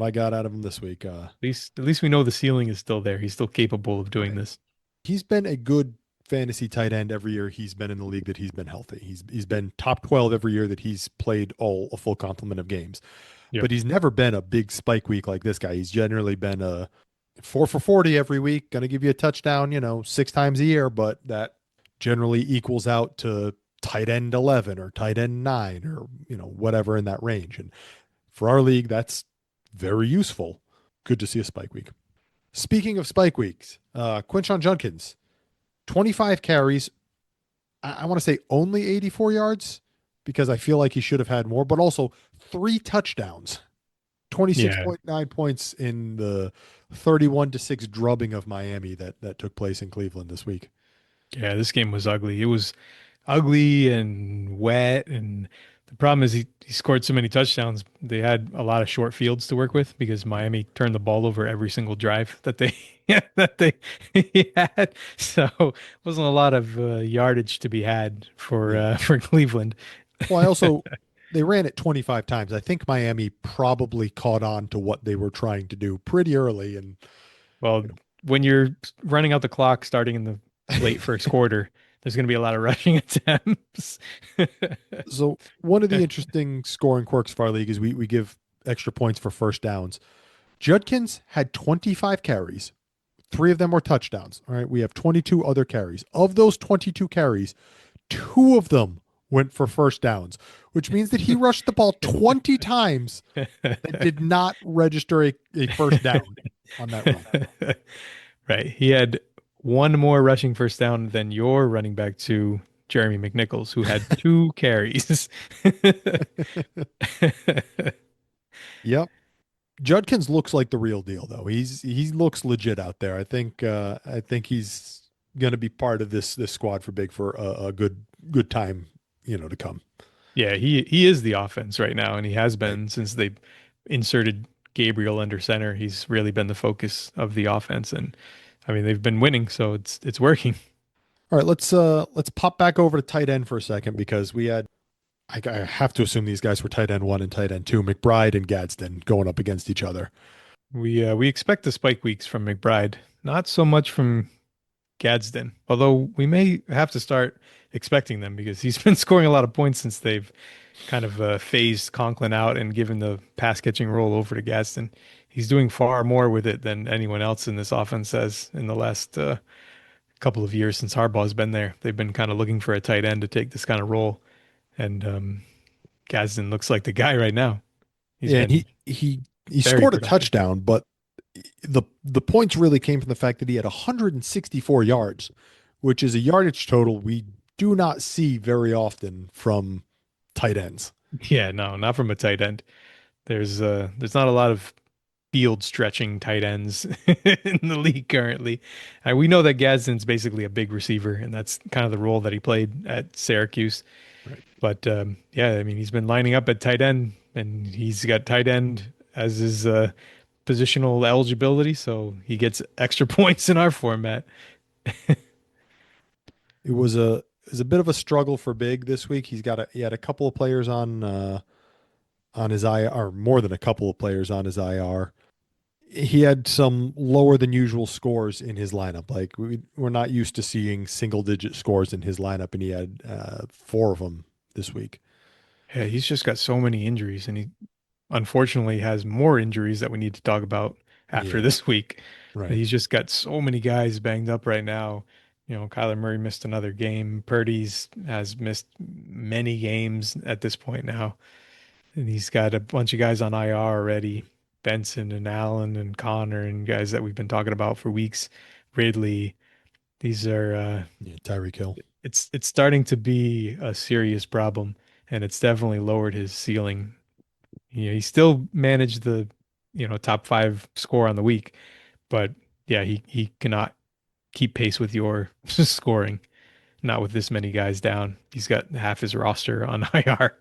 I got out of him this week. At least we know the ceiling is still there. He's still capable of doing Right. this. He's been a good fantasy tight end every year he's been in the league that he's been healthy. He's been top 12 every year that he's played a full complement of games. Yep. But he's never been a big spike week like this guy. He's generally been a 4 for 40 every week, going to give you a touchdown, 6 times a year, but that generally equals out to tight end 11 or tight end 9 or, whatever in that range. And for our league, that's very useful. Good to see a spike week. Speaking of spike weeks, Quinshon Judkins, 25 carries. I want to say only 84 yards because I feel like he should have had more, but also 3 touchdowns, Yeah. 26.9 points in the 31-6 drubbing of Miami that took place in Cleveland this week. Yeah, this game was ugly. It was ugly and wet. And the problem is he scored so many touchdowns. They had a lot of short fields to work with because Miami turned the ball over every single drive that they that they had. So it wasn't a lot of yardage to be had for Cleveland. Well, they ran it 25 times. I think Miami probably caught on to what they were trying to do pretty early. And Well, when you're running out the clock starting in the late first quarter, there's going to be a lot of rushing attempts. so one of the interesting scoring quirks for our league is we give extra points for first downs. Judkins had 25 carries. 3 of them were touchdowns. All right. We have 22 other carries. Of those 22 carries, 2 of them went for first downs, which means that he rushed the ball 20 times and did not register a first down on that run. Right. He had one more rushing first down than your running back to Jeremy McNichols, who had 2 carries. Yep. Judkins looks like the real deal, though. He looks legit out there. I think he's going to be part of this squad for Big for a good time, to come. Yeah, he is the offense right now, and he has been since they inserted Gabriel under center. He's really been the focus of the offense, and I mean they've been winning, so it's working. All right, let's pop back over to tight end for a second because we had I have to assume these guys were tight end 1 and tight end 2, McBride and Gadsden going up against each other. We expect the spike weeks from McBride, not so much from Gadsden, although we may have to start expecting them because he's been scoring a lot of points since they've kind of phased Conklin out and given the pass catching role over to Gadsden. He's doing far more with it than anyone else in this offense has in the last couple of years since Harbaugh's been there. They've been kind of looking for a tight end to take this kind of role, and Gadsden looks like the guy right now. He's Yeah, and been he very scored a productive. touchdown, but the points really came from the fact that he had 164 yards, which is a yardage total we do not see very often from tight ends. Yeah, no, not from a tight end. There's not a lot of field stretching tight ends in the league currently. We know that Gadsden's basically a big receiver, and that's kind of the role that he played at Syracuse. Right. But yeah, I mean, he's been lining up at tight end, and he's got tight end as his positional eligibility, so he gets extra points in our format. It was a bit of a struggle for Big this week. He had a couple of players on his IR, or more than a couple of players on his IR. He had some lower than usual scores in his lineup. Like we're not used to seeing single digit scores in his lineup, and he had four of them this week. Yeah, he's just got so many injuries, and he unfortunately has more injuries that we need to talk about after Yeah, this week. right. He's just got so many guys banged up right now. You know, Kyler Murray missed another game. Purdy's has missed many games at this point now. And he's got a bunch of guys on IR already. Benson and Allen and Connor and guys that we've been talking about for weeks. Ridley. These are Yeah, Tyreek Hill. it's starting to be a serious problem, and it's definitely lowered his ceiling. He still managed the, top five score on the week, but yeah, he cannot keep pace with your scoring, not with this many guys down. He's got half his roster on IR.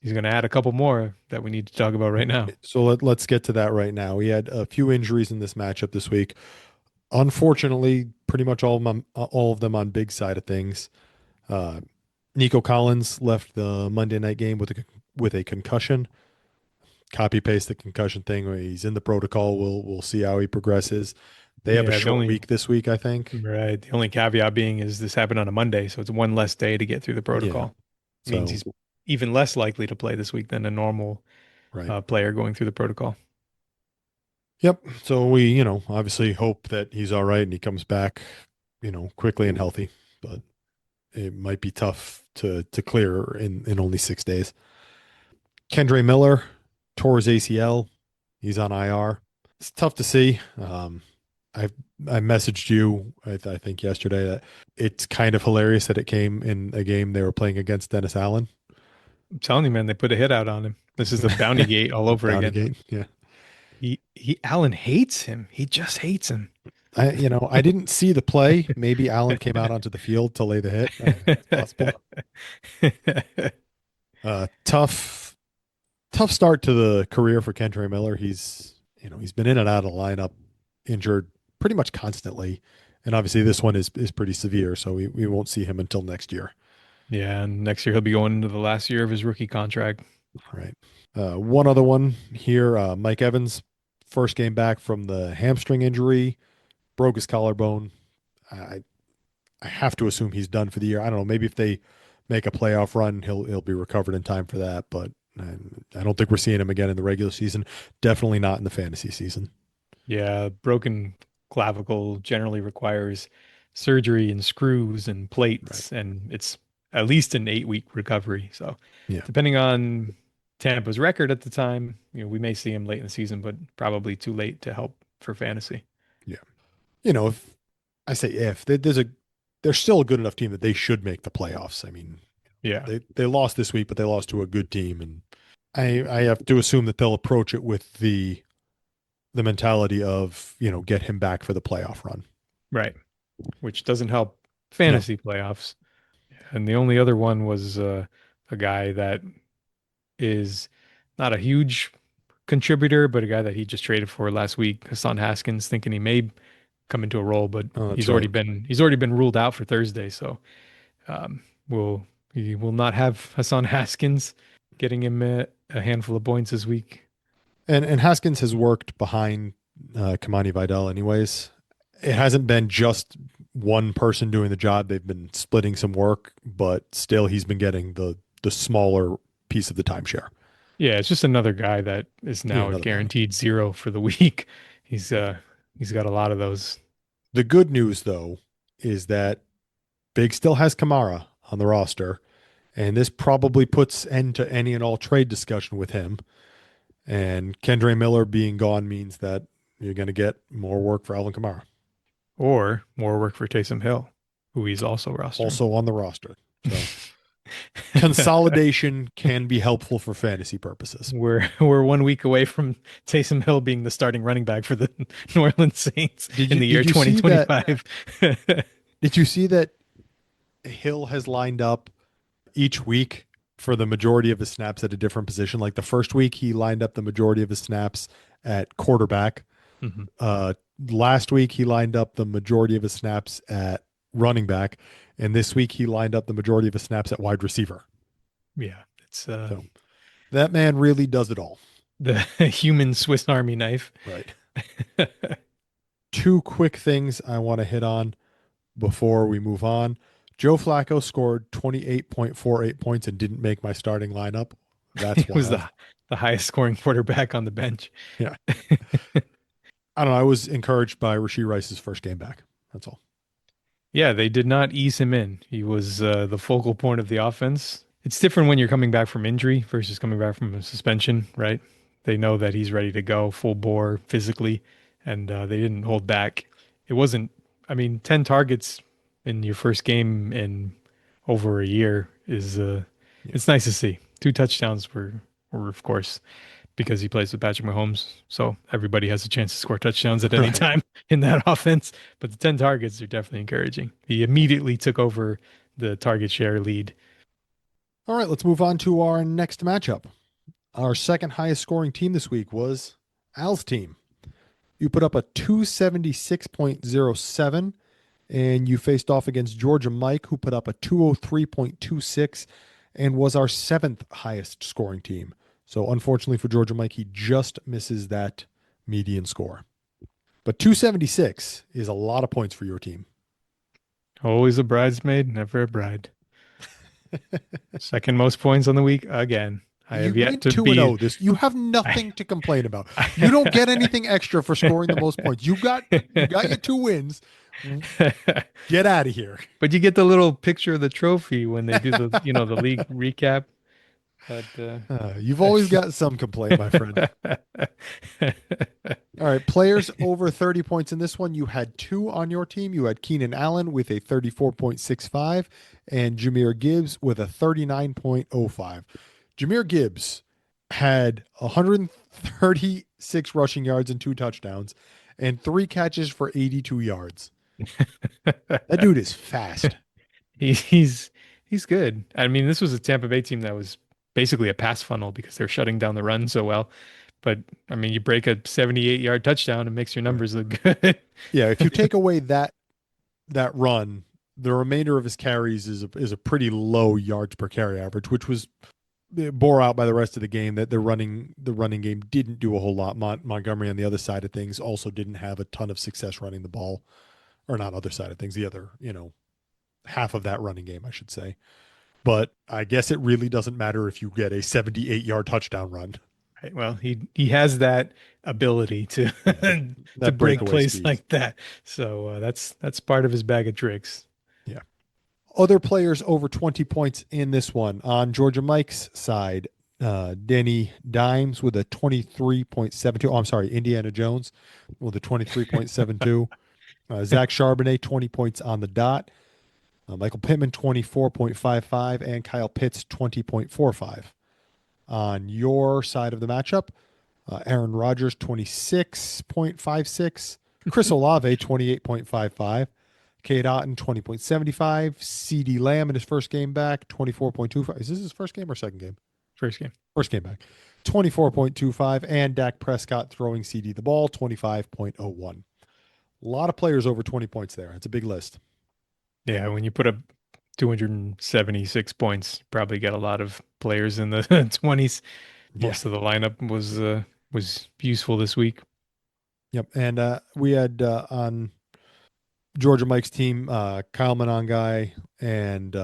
He's going to add a couple more that we need to talk about right now. So let's get to that right now. We had a few injuries in this matchup this week. Unfortunately, pretty much all of them on Big side of things. Uh, Nico Collins left the Monday night game with a concussion. Copy paste the concussion thing. He's in the protocol. We'll see how he progresses. They have a Yeah, the short only week this week, I think. right. The only caveat being is this happened on a Monday, so it's one less day to get through the Yeah. protocol. Means So he's even less likely to play this week than a normal right. player going through the protocol. Yep. So we, obviously hope that he's all right and he comes back, quickly and healthy. But it might be tough to clear in only 6 days. Kendre Miller tore his ACL. He's on IR. It's tough to see. I I messaged you, I think yesterday, that it's kind of hilarious that it came in a game they were playing against Dennis Allen. I'm telling you, man, they put a hit out on him. This is the bounty gate all over Bounty again. Gate. Yeah. Allen hates him. He just hates him. I didn't see the play. Maybe Allen came out onto the field to lay the hit. It's possible. Tough start to the career for Kendre Miller. He's been in and out of the lineup, injured pretty much constantly, and obviously this one is pretty severe, so we won't see him until next year. Yeah, and next year he'll be going into the last year of his rookie contract. Right. One other one here, Mike Evans, first game back from the hamstring injury, broke his collarbone. I I have to assume he's done for the year. I don't know. Maybe if they make a playoff run, he'll be recovered in time for that. But I don't think we're seeing him again in the regular season. Definitely not in the fantasy season. Yeah, broken clavicle generally requires surgery and screws and Right. plates, and it's at least an 8-week recovery. So, Yeah. depending on Tampa's record at the time, we may see him late in the season, but probably too late to help for fantasy. Yeah. If I say if they're still a good enough team that they should make the playoffs. I mean, Yeah, they lost this week, but they lost to a good team, and I have to assume that they'll approach it with the mentality of get him back for the playoff run. right. Which doesn't help No. fantasy playoffs. And the only other one was a guy that is not a huge contributor, but a guy that he just traded for last week, Hassan Haskins, thinking he may come into a role, but Oh, that's he's already right. been ruled out for Thursday. So um, he will not have Hassan Haskins getting him a handful of points this week. And Haskins has worked behind Kamani Vidal anyways. It hasn't been just one person doing the job. They've been splitting some work, but still he's been getting the smaller piece of the timeshare. Yeah, it's just another guy that is Yeah, now a another one. guaranteed zero for the week. He's got a lot of those. The good news though is that Big still has Kamara on the roster, And this probably puts end to any and all trade discussion with him. And Kendre Miller being gone means that you're going to get more work for Alvin Kamara. Or more work for Taysom Hill, who he's also rostering. Also on the roster. So consolidation can be helpful for fantasy purposes. We're 1 week away from Taysom Hill being the starting running back for the New Orleans Saints in the year 2025. Did you see that Hill has lined up each week for the majority of his snaps at a different position? Like the first week, he lined up the majority of his snaps at quarterback. Mm-hmm. Last week, he lined up the majority of his snaps at running back. And this week, he lined up the majority of his snaps at wide receiver. Yeah, it's so that man really does it all. The human Swiss Army knife. Right. Two quick things I want to hit on before we move on. Joe Flacco scored 28.48 points and didn't make my starting lineup. That's He was the highest scoring quarterback on the bench. Yeah. I don't know. I was encouraged by Rashee Rice's first game back. That's all. Yeah, they did not ease him in. He was the focal point of the offense. It's different when you're coming back from injury versus coming back from a suspension, right? They know that he's ready to go full bore physically, and they didn't hold back. It wasn't, 10 targets in your first game in over a year is it's nice to see. 2 touchdowns were of course because he plays with Patrick Mahomes, so everybody has a chance to score touchdowns at any time in that offense. But the 10 targets are definitely encouraging. He immediately took over the target share lead. All right, let's move on to our next matchup. Our second highest scoring team this week was Al's team. You put up a 276.07, and you faced off against Georgia Mike, who put up a 203.26 and was our 7th highest scoring team. So unfortunately for Georgia Mike, he just misses that median score. But 276 is a lot of points for your team. Always a bridesmaid, never a bride. Second most points on the week again. I have yet to be 2-0 this. You have nothing to complain about. You don't get anything extra for scoring the most points. You got your 2 wins. Get out of here. But you get the little picture of the trophy when they do the the league recap. But you've always got some complaint, my friend. All right, players over 30 points in this one. You had 2 on your team. You had Keenan Allen with a 34.65 and Jahmyr Gibbs with a 39.05. Jahmyr Gibbs had 136 rushing yards and 2 touchdowns and 3 catches for 82 yards. That dude is fast. He's good. This was a Tampa Bay team that was basically a pass funnel because they're shutting down the run so well. But you break a 78-yard touchdown, it makes your numbers look good. Yeah, if you take away that run, the remainder of his carries is a pretty low yards per carry average, which was bore out by the rest of the game. That the running game didn't do a whole lot. Montgomery on the other side of things also didn't have a ton of success running the ball, or not other side of things, the other half of that running game, I should say. But I guess it really doesn't matter if you get a 78-yard touchdown run. Right. Well, he has that ability to to break plays speed like that. So that's part of his bag of tricks. Yeah. Other players over 20 points in this one. On Georgia Mike's side, Danny Dimes with a 23.72. Oh, I'm sorry, Indiana Jones with a 23.72. Zach Charbonnet, 20 points on the dot. Michael Pittman, 24.55, and Kyle Pitts, 20.45. On your side of the matchup, Aaron Rodgers, 26.56. Chris Olave, 28.55. Cade Otton, 20.75. CeeDee Lamb in his first game back, 24.25. Is this his first game or second game? First game. First game back. 24.25. And Dak Prescott throwing CD the ball, 25.01. A lot of players over 20 points there. It's a big list. Yeah, when you put up 276 points, probably got a lot of players in the 20s. Most of the lineup was useful this week. Yep, and we had on Georgia Mike's team, Kyle Monangai and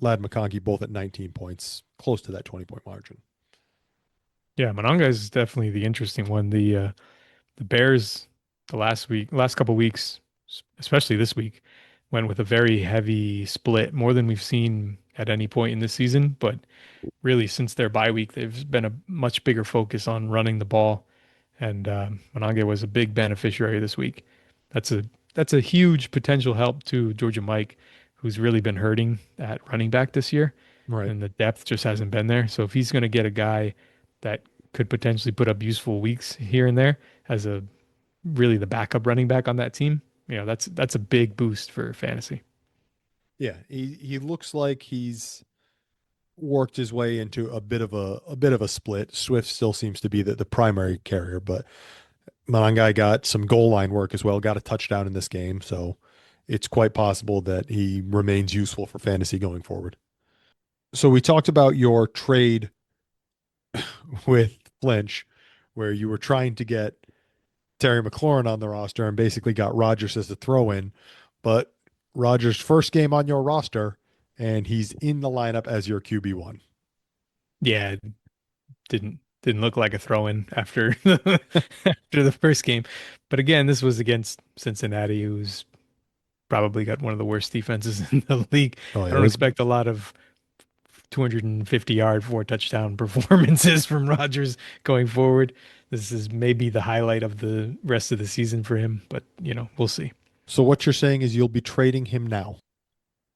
Ladd McConkey both at 19 points, close to that 20-point margin. Yeah, Monangai is definitely the interesting one. The Bears the last couple weeks, especially this week, went with a very heavy split, more than we've seen at any point in this season, but really since their bye week, there's been a much bigger focus on running the ball, and Monange was a big beneficiary this week. That's a that's a huge potential help to Georgia Mike, who's really been hurting at running back this year, Right. and the depth just hasn't been there. So if he's going to get a guy that could potentially put up useful weeks here and there as a really the backup running back on that team, that's a big boost for fantasy. Yeah, he looks like he's worked his way into a bit of a split. Swift still seems to be the primary carrier, but Manangai got some goal line work as well, got a touchdown in this game, so it's quite possible that he remains useful for fantasy going forward. So we talked about your trade with Flinch, where you were trying to get Terry McLaurin on the roster and basically got Rodgers as a throw in, but Rodgers' first game on your roster, and he's in the lineup as your QB1. Yeah, didn't look like a throw-in after after the first game. But again, this was against Cincinnati, who's probably got one of the worst defenses in the league. Oh, I yeah. don't expect a lot of 250-yard, 4-touchdown performances from Rodgers going forward. This is maybe the highlight of the rest of the season for him, but we'll see. So what you're saying is you'll be trading him now.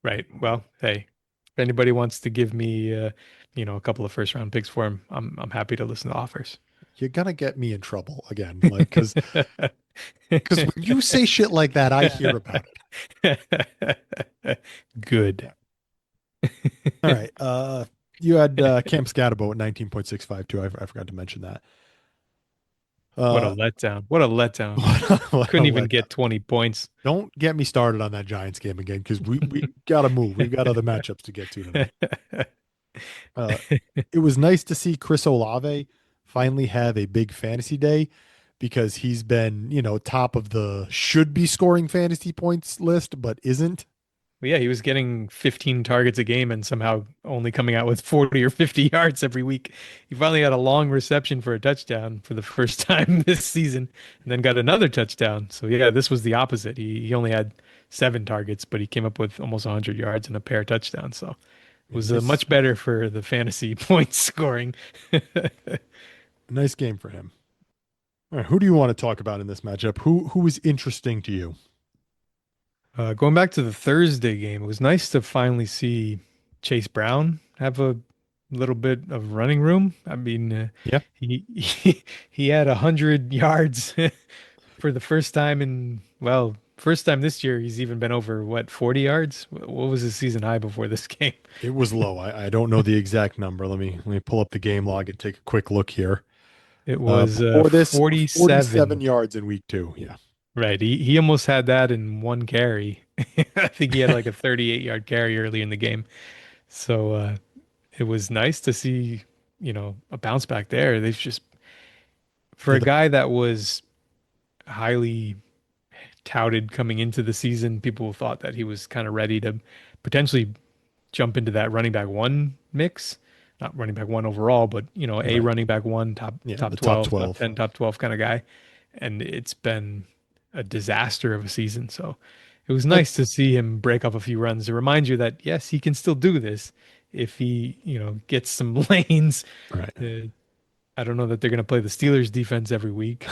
Right. Well, hey, if anybody wants to give me a couple of first round picks for him, I'm happy to listen to offers. You're gonna get me in trouble again, like because when you say shit like that, I hear about it. Good. Yeah. All right. You had Cam Scatterbo at 19.652. I forgot to mention that. What a letdown. What a letdown. Couldn't even get 20 points. Don't get me started on that Giants game again, because we got to move. We've got other matchups to get to tonight. It was nice to see Chris Olave finally have a big fantasy day, because he's been, top of the should be scoring fantasy points list, but isn't. Well, yeah, he was getting 15 targets a game and somehow only coming out with 40 or 50 yards every week. He finally had a long reception for a touchdown for the first time this season, and then got another touchdown. So yeah, this was the opposite. He only had 7 targets, but he came up with almost 100 yards and a pair of touchdowns. So it was much better for the fantasy points scoring. Nice game for him. All right, who do you want to talk about in this matchup? Who is interesting to you? Going back to the Thursday game, it was nice to finally see Chase Brown have a little bit of running room. I mean, yeah, he had 100 yards for the first time first time this year. He's even been over 40 yards. What was his season high before this game? It was low. I don't know the exact number. Let me pull up the game log and take a quick look here. It was 47 yards in week 2. Yeah. Right. He almost had that in one carry. I think he had like a 38-yard carry early in the game. So it was nice to see, a bounce back there. They've just, for a guy that was highly touted coming into the season, people thought that he was kind of ready to potentially jump into that running back 1 mix. Not running back 1 overall, but, a running back 1, top 12, top 10, top 12 kind of guy. And it's been a disaster of a season. So it was nice to see him break up a few runs to remind you that, yes, he can still do this if he, gets some lanes. Right. I don't know that they're going to play the Steelers defense every week,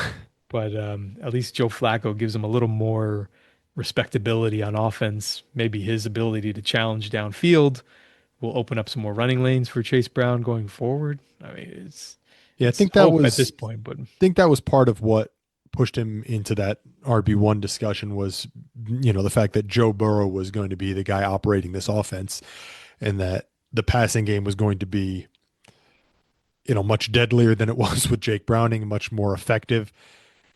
but at least Joe Flacco gives him a little more respectability on offense. Maybe his ability to challenge downfield will open up some more running lanes for Chase Brown going forward. I mean, I think that was at this point, but I think that was part of what pushed him into that RB1 discussion was, the fact that Joe Burrow was going to be the guy operating this offense, and that the passing game was going to be, much deadlier than it was with Jake Browning, much more effective.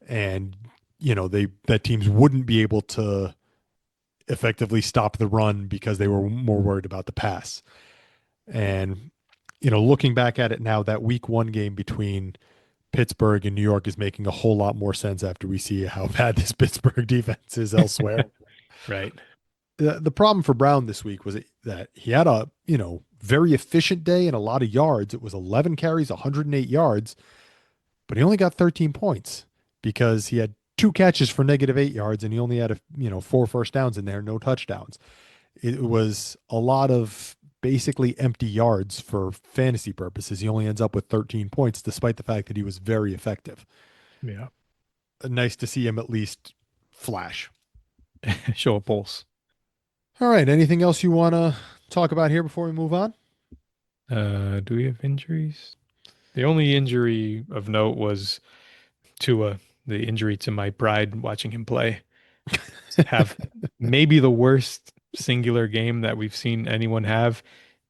And, that teams wouldn't be able to effectively stop the run because they were more worried about the pass. And, looking back at it now, that week 1 game between Pittsburgh and New York is making a whole lot more sense after we see how bad this Pittsburgh defense is elsewhere. Right. The problem for Brown this week was that he had a, very efficient day and a lot of yards. It was 11 carries, 108 yards, but he only got 13 points because he had 2 catches for -8 yards, and he only had 4 first downs in there, no touchdowns. It was a lot of basically empty yards for fantasy purposes. He only ends up with 13 points, despite the fact that he was very effective. Yeah. Nice to see him at least flash. Show a pulse. All right. Anything else you want to talk about here before we move on? Do we have injuries? The only injury of note was Tua, the injury to my pride watching him play. Have maybe the worst singular game that we've seen anyone have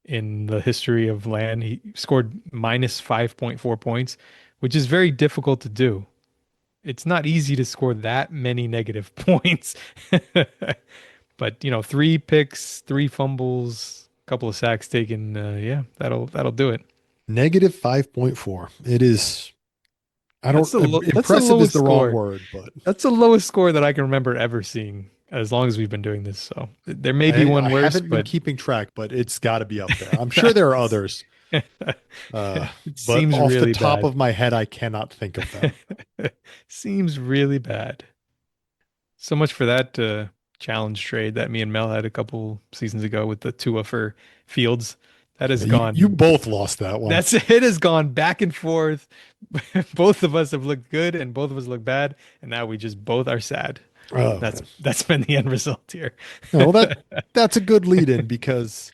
in the history of LAN. He scored minus 5.4 points, which is very difficult to do. It's not easy to score that many negative points. But, 3 picks, 3 fumbles, a couple of sacks taken. Yeah, that'll do it. Negative 5.4. It is. That's the Impressive is lowest the wrong score. word, but That's the lowest score that I can remember ever seeing as long as we've been doing this. So there may be one I worse, haven't been but keeping track, but it's got to be up there. I'm sure there are others. it But seems off really the top bad. of my head, I cannot think of them. Seems really bad. So much for that challenge trade that me and Mel had a couple seasons ago with the Tua for Fields. That has gone. You both lost that one. It has gone back and forth. Both of us have looked good and both of us look bad, and now we just both are sad. Oh, That's been the end result here. well, that's a good lead in because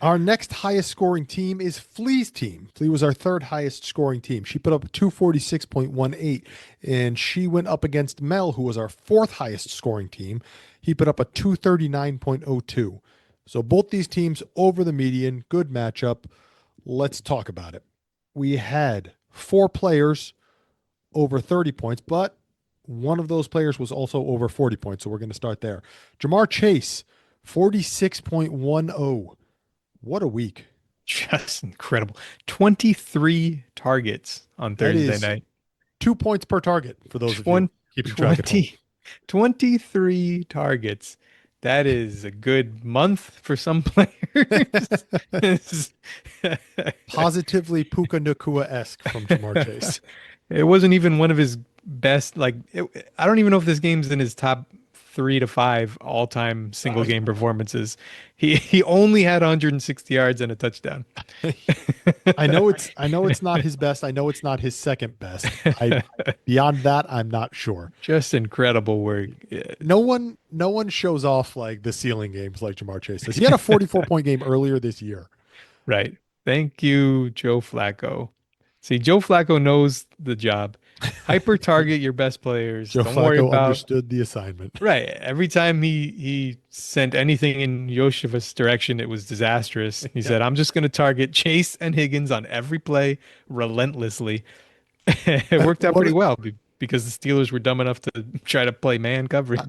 our next highest scoring team is Flea's team. Flea was our third highest scoring team. She put up 246.18, and she went up against Mel, who was our fourth highest scoring team. He put up a 239.02. So both these teams over the median. Good matchup. Let's talk about it. We had 4 players over 30 points, but one of those players was also over 40 points, so we're going to start there. Jamar Chase, 46.10. What a week. Just incredible. 23 targets on Thursday night. 2 points per target for those of you keeping track at home. 23 targets. That is a good month for some players. Positively Puka Nacua-esque from Jamar Chase. It wasn't even one of his best. I don't even know if this game's in his top 3 to 5 all-time single game performances. He only had 160 yards and a touchdown. I know it's not his best. I know it's not his second best. Beyond that, I'm not sure. Just incredible work. No one shows off like the ceiling games like Jamar Chase does. He had a 44-point game earlier this year. Right. Thank you, Joe Flacco. See, Joe Flacco knows the job. Hyper target your best players. Joe Don't worry Flacco about understood the assignment. Right. Every time he sent anything in Yoshiva's direction, it was disastrous. He said, I'm just going to target Chase and Higgins on every play relentlessly. It worked out pretty well because the Steelers were dumb enough to try to play man coverage.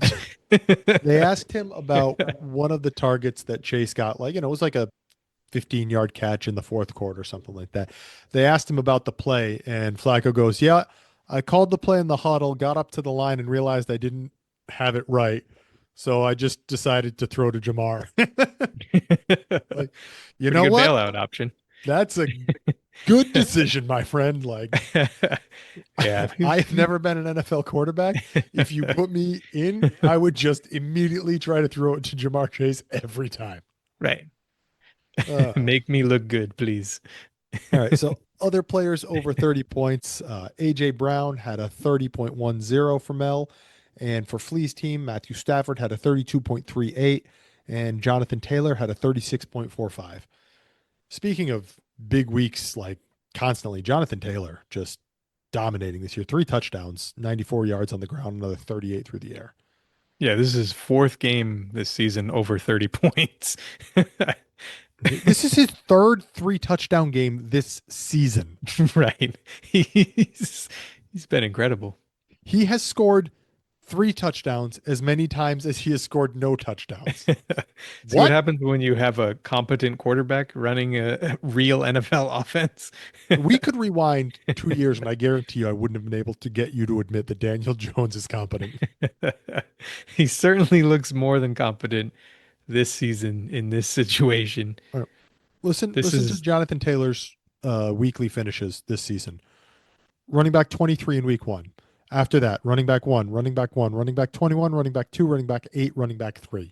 They asked him about one of the targets that Chase got. It was like a 15-yard catch in the fourth quarter or something like that. They asked him about the play, and Flacco goes, yeah, I called the play in the huddle, got up to the line, and realized I didn't have it right. So I just decided to throw to Jamar. You know what? Bailout option. That's a good decision, my friend. Yeah, I've never been an NFL quarterback. If you put me in, I would just immediately try to throw it to Jamar Chase every time. Right. Make me look good, please. All right. So other players over 30 points. AJ Brown had a 30.10 for Mel. And for Flea's team, Matthew Stafford had a 32.38. And Jonathan Taylor had a 36.45. Speaking of big weeks, constantly, Jonathan Taylor just dominating this year. 3 touchdowns, 94 yards on the ground, another 38 through the air. Yeah, this is his 4th game this season over 30 points. This is his third 3-touchdown game this season. Right. He's been incredible. He has scored 3 touchdowns as many times as he has scored no touchdowns. See what happens when you have a competent quarterback running a real NFL offense? We could rewind 2 years, and I guarantee you I wouldn't have been able to get you to admit that Daniel Jones is competent. He certainly looks more than competent this season in this situation. Right. Listen to Jonathan Taylor's weekly finishes this season. Running back 23 in week 1. After that, running back 1, running back 1, running back 21, running back 2, running back 8, running back 3.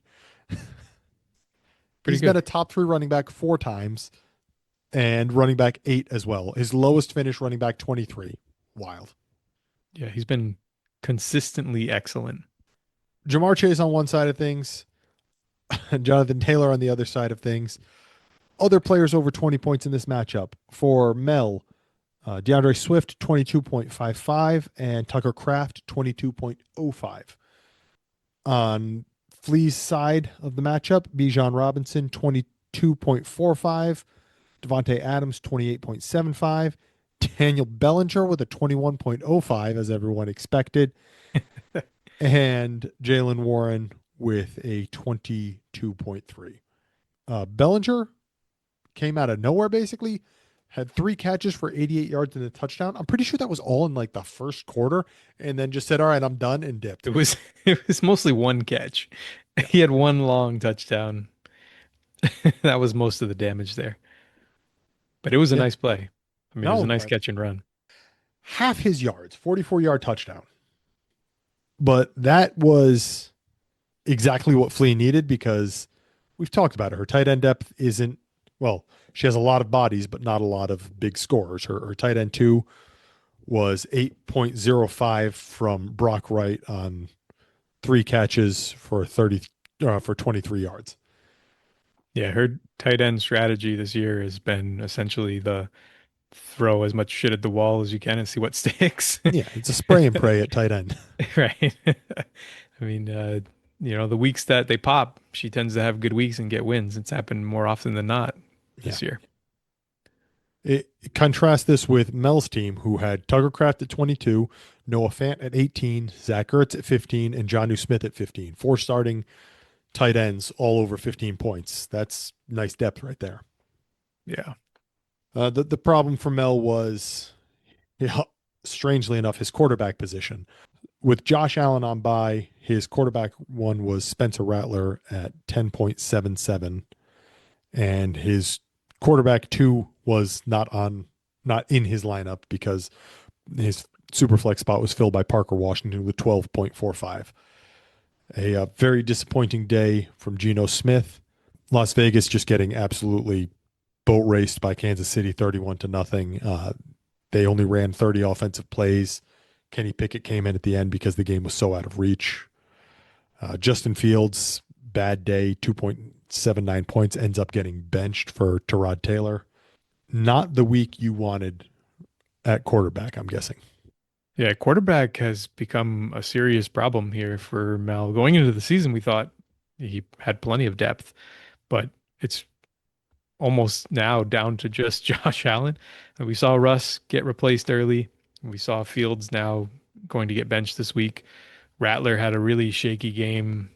Pretty He's been a good. top 3 running back 4 times and running back 8 as well. His lowest finish running back 23. Wild. Yeah, he's been consistently excellent. Jamar Chase on one side of things, Jonathan Taylor on the other side of things. Other players over 20 points in this matchup. For Mel, DeAndre Swift, 22.55, and Tucker Kraft, 22.05. On Flea's side of the matchup, Bijan Robinson, 22.45, Devontae Adams, 28.75, Daniel Bellinger with a 21.05, as everyone expected, and Jalen Warren with a 22.3. Bellinger came out of nowhere, basically, had 3 catches for 88 yards and a touchdown. I'm pretty sure that was all in like the first quarter, and then just said, all right, I'm done, and dipped. It was it was mostly one catch. He had one long touchdown. That was most of the damage there. But it was a Yeah. nice play. I mean, it was a No, nice catch and run. half his yards, 44-yard touchdown. But that was exactly what Flea needed because we've talked about it. Her tight end depth isn't, well, she has a lot of bodies, but not a lot of big scorers. Her tight end 2 was 8.05 from Brock Wright on 3 catches for 23 yards. Yeah, her tight end strategy this year has been essentially the throw as much shit at the wall as you can and see what sticks. Yeah, it's a spray and pray at tight end. Right. I mean, the weeks that they pop, she tends to have good weeks and get wins. It's happened more often than not Yeah. this year. Contrast this with Mel's team, who had Tucker Kraft at 22, Noah Fant at 18, Zach Ertz at 15, and Jonnu Smith at 15. 4 starting tight ends all over 15 points. That's nice depth right there. Yeah. The problem for Mel was, strangely enough, his quarterback position. With Josh Allen on bye, his quarterback 1 was Spencer Rattler at 10.77, and his quarterback 2 was not in his lineup because his super flex spot was filled by Parker Washington with 12.45. A very disappointing day from Geno Smith. Las Vegas just getting absolutely boat raced by Kansas City 31-0. They only ran 30 offensive plays. Kenny Pickett came in at the end because the game was so out of reach. Justin Fields, bad day, 2.79 points, ends up getting benched for Tyrod Taylor. Not the week you wanted at quarterback, I'm guessing. Yeah, quarterback has become a serious problem here for Mel. Going into the season, we thought he had plenty of depth, but it's almost now down to just Josh Allen. We saw Russ get replaced early. We saw Fields now going to get benched this week. Rattler had a really shaky game.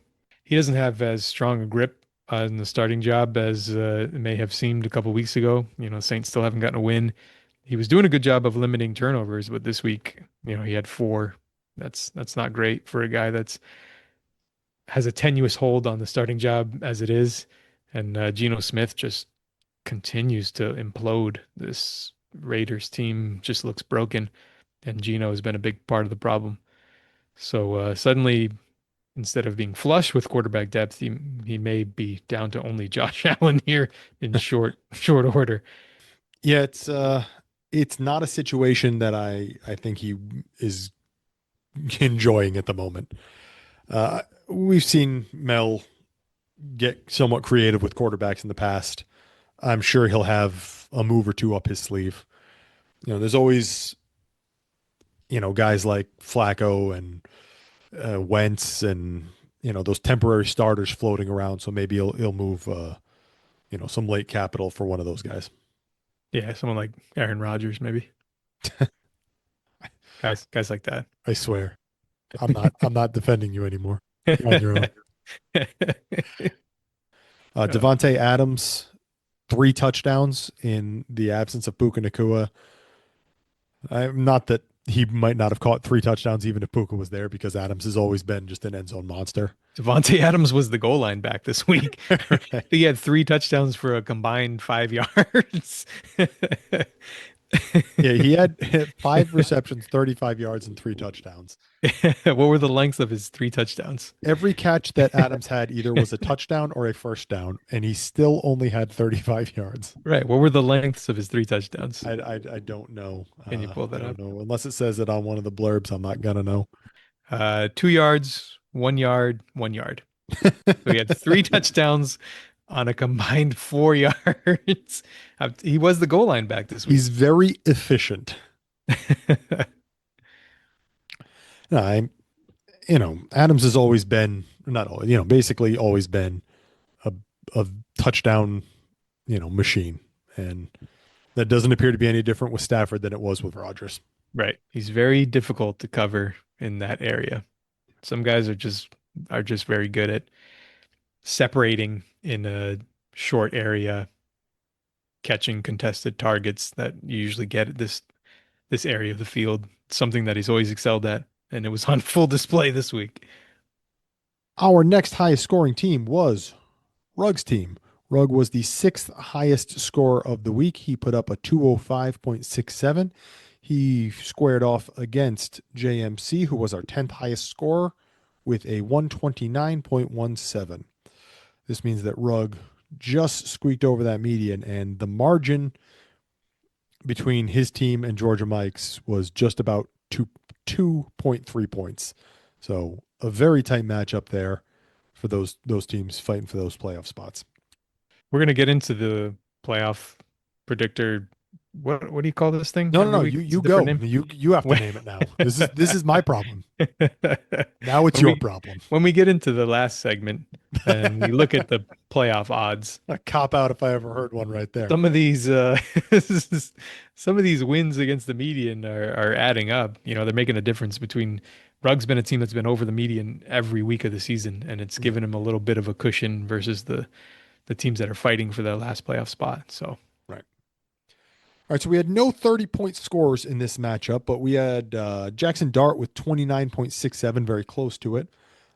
He doesn't have as strong a grip in the starting job as it may have seemed a couple weeks ago. Saints still haven't gotten a win. He was doing a good job of limiting turnovers, but this week, he had 4. That's not great for a guy that's has a tenuous hold on the starting job as it is. And Geno Smith just continues to implode. This Raiders team just looks broken, and Geno has been a big part of the problem. So suddenly, instead of being flush with quarterback depth, he may be down to only Josh Allen here in short order. Yeah, it's not a situation that I think he is enjoying at the moment. We've seen Mel get somewhat creative with quarterbacks in the past. I'm sure he'll have a move or 2 up his sleeve. There's always, guys like Flacco and Wentz and, those temporary starters floating around. So maybe he'll move, some late capital for one of those guys. Yeah, someone like Aaron Rodgers, maybe. guys like that. I swear, I'm not defending you anymore. You're on your own. Devontae Adams, 3 touchdowns in the absence of Puka Nacua. Not that he might not have caught 3 touchdowns even if Puka was there, because Adams has always been just an end zone monster. Devontae Adams was the goal line back this week. Right. He had 3 touchdowns for a combined 5 yards. Yeah, he had 5 receptions, 35 yards, and 3 touchdowns. What were the lengths of his 3 touchdowns? Every catch that Adams had either was a touchdown or a first down, and he still only had 35 yards. Right. What were the lengths of his 3 touchdowns? I don't know. Can you pull I that don't up? know. Unless it says it on one of the blurbs, I'm not gonna know. 2 yards, 1 yard, 1 yard. So he had 3 touchdowns on a combined 4 yards. He was the goal line back this week. He's very efficient. No, Adams has always been not always, basically always been a a touchdown, machine, and that doesn't appear to be any different with Stafford than it was with Rodgers. Right. He's very difficult to cover in that area. Some guys are just very good at separating in a short area, catching contested targets that you usually get at this area of the field. Something that he's always excelled at, and it was on full display this week. Our next highest scoring team was Rug's team. Rug was the sixth highest scorer of the week. He put up a 205.67. He squared off against JMC, who was our 10th highest scorer, with a 129.17. This means that Rug just squeaked over that median, and the margin between his team and Georgia Mike's was just about 2.3 points. So a very tight matchup there for those teams fighting for those playoff spots. We're gonna get into the playoff predictor. What do you call this thing? No, Every week you it's a go. different name? You have to When- name it now. This is my problem. Now it's When your we- problem. When we get into the last segment and we look at the playoff odds, A cop out if I ever heard one right there. some of these some of these wins against the median are adding up. They're making a difference between Rug's been a team that's been over the median every week of the season, and it's given him a little bit of a cushion versus the teams that are fighting for that last playoff spot. So Right. All right, so we had no 30-point scores in this matchup, but we had Jackson Dart with 29.67, very close to it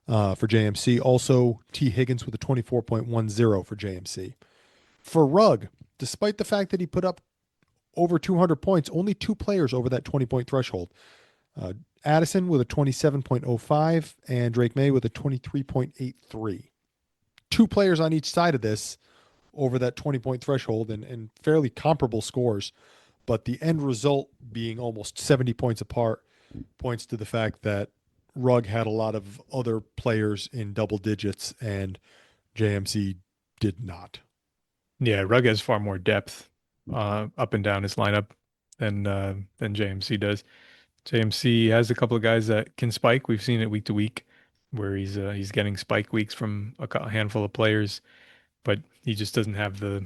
for JMC. Also, T. Higgins with a 24.10 for JMC. For Rug, despite the fact that he put up over 200 points, only two players over that 20-point threshold. Addison with a 27.05 and Drake May with a 23.83. Two players on each side of this over that 20-point threshold and fairly comparable scores, but the end result being almost 70 points apart points to the fact that Rug had a lot of other players in double digits and JMC did not. yeah, Rug has far more depth up and down his lineup than JMC does. JMC has a couple of guys that can spike. We've seen it week to week, where he's getting spike weeks from a handful of players, but he just doesn't have the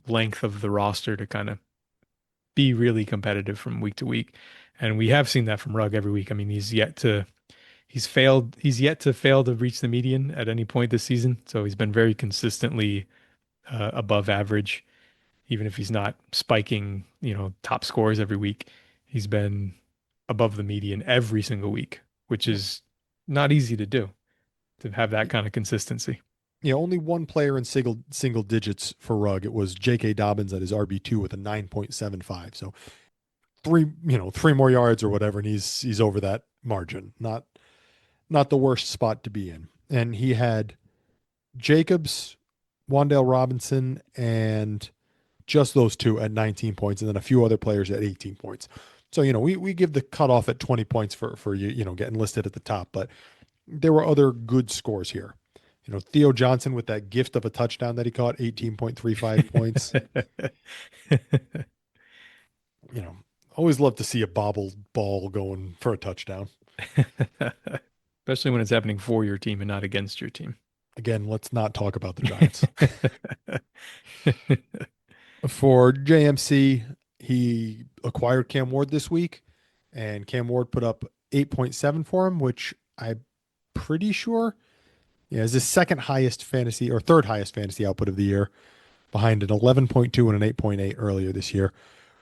length of the roster to kind of be really competitive from week to week. And we have seen that from Rug every week. I mean, he's yet to fail to reach the median at any point this season. So he's been very consistently above average, even if he's not spiking, top scores every week. He's been above the median every single week, which is not easy to do, to have that kind of consistency. Yeah, only one player in single digits for Rug. It was J.K. Dobbins at his RB2 with a 9.75. So three more yards or whatever, and he's over that margin. Not the worst spot to be in. And he had Jacobs, Wandale Robinson, and just those two at 19 points, and then a few other players at 18 points. So, we give the cutoff at 20 points for getting listed at the top, but there were other good scores here. Theo Johnson with that gift of a touchdown that he caught, 18.35 points. Always love to see a bobbled ball going for a touchdown. Especially when it's happening for your team and not against your team. Again, let's not talk about the Giants. For JMC, he acquired Cam Ward this week, and Cam Ward put up 8.7 for him, which I'm pretty sure is his third highest fantasy output of the year, behind an 11.2 and an 8.8 earlier this year.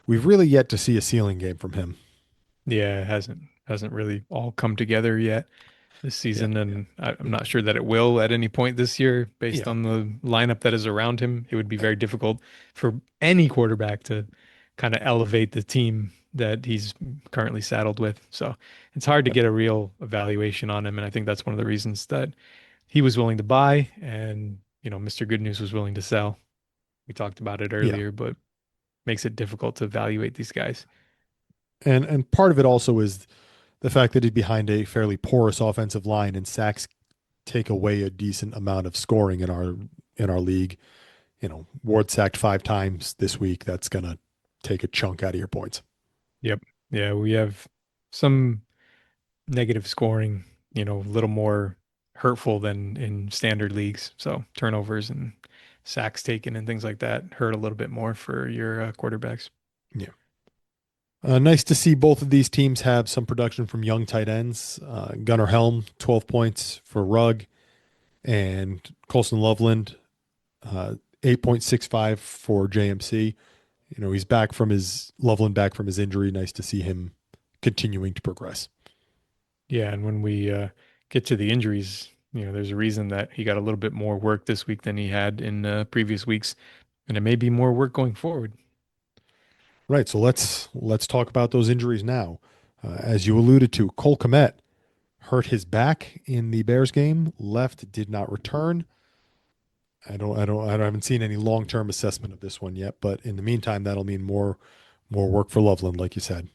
We've really yet to see a ceiling game from him. Yeah, it hasn't really all come together yet. this Yeah, season, and I'm not sure that it will at any point this year based yeah, on the lineup that is around him. It would be very difficult for any quarterback to kind of elevate the team that he's currently saddled with. So it's hard to yep, get a real evaluation on him, and I think that's one of the reasons that he was willing to buy and, Mr. Good News was willing to sell. We talked about it yeah. earlier, but makes it difficult to evaluate these guys. And part of it also is the fact that he's behind a fairly porous offensive line, and sacks take away a decent amount of scoring in our league. Ward sacked 5 times this week. That's gonna take a chunk out of your points. Yep. Yeah, we have some negative scoring, a little more hurtful than in standard leagues. So turnovers and sacks taken and things like that hurt a little bit more for your quarterbacks. Yeah. Nice to see both of these teams have some production from young tight ends. Gunnar Helm, 12 points for Rugg, and Colson Loveland, 8.65 for JMC. He's back from his Loveland back from his injury. Nice to see him continuing to progress. Yeah, and when we get to the injuries, there's a reason that he got a little bit more work this week than he had in previous weeks, and it may be more work going forward. Right. So let's talk about those injuries now. As you alluded to, Cole Kmet hurt his back in the Bears game. Left, did not return. I haven't seen any long term assessment of this one yet. But in the meantime, that'll mean more work for Loveland, like you said.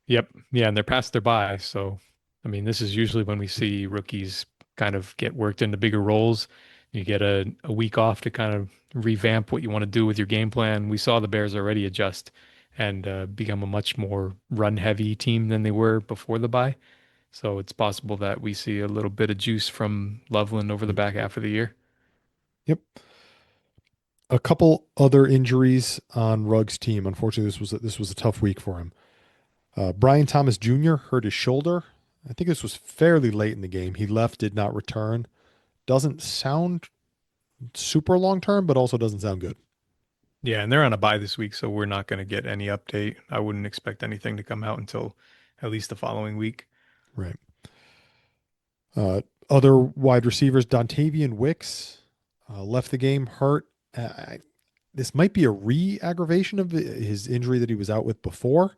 Yep. Yeah, and they're past their bye. So, I mean, this is usually when we see rookies kind of get worked into bigger roles. You get a week off to kind of revamp what you want to do with your game plan. We saw the Bears already adjust and become a much more run heavy team than they were before the bye. So it's possible that we see a little bit of juice from Loveland over the back half of the year. Yep. A couple other injuries on Rugg's team. Unfortunately, this was a tough week for him. Brian Thomas Jr. hurt his shoulder. I think this was fairly late in the game. He left, did not return. Doesn't sound super long term, but also doesn't sound good. Yeah, and they're on a bye this week, so we're not going to get any update. I wouldn't expect anything to come out until at least the following week. Right. Other wide receivers, Dontavian Wicks left the game hurt. This might be a re-aggravation of his injury that he was out with before.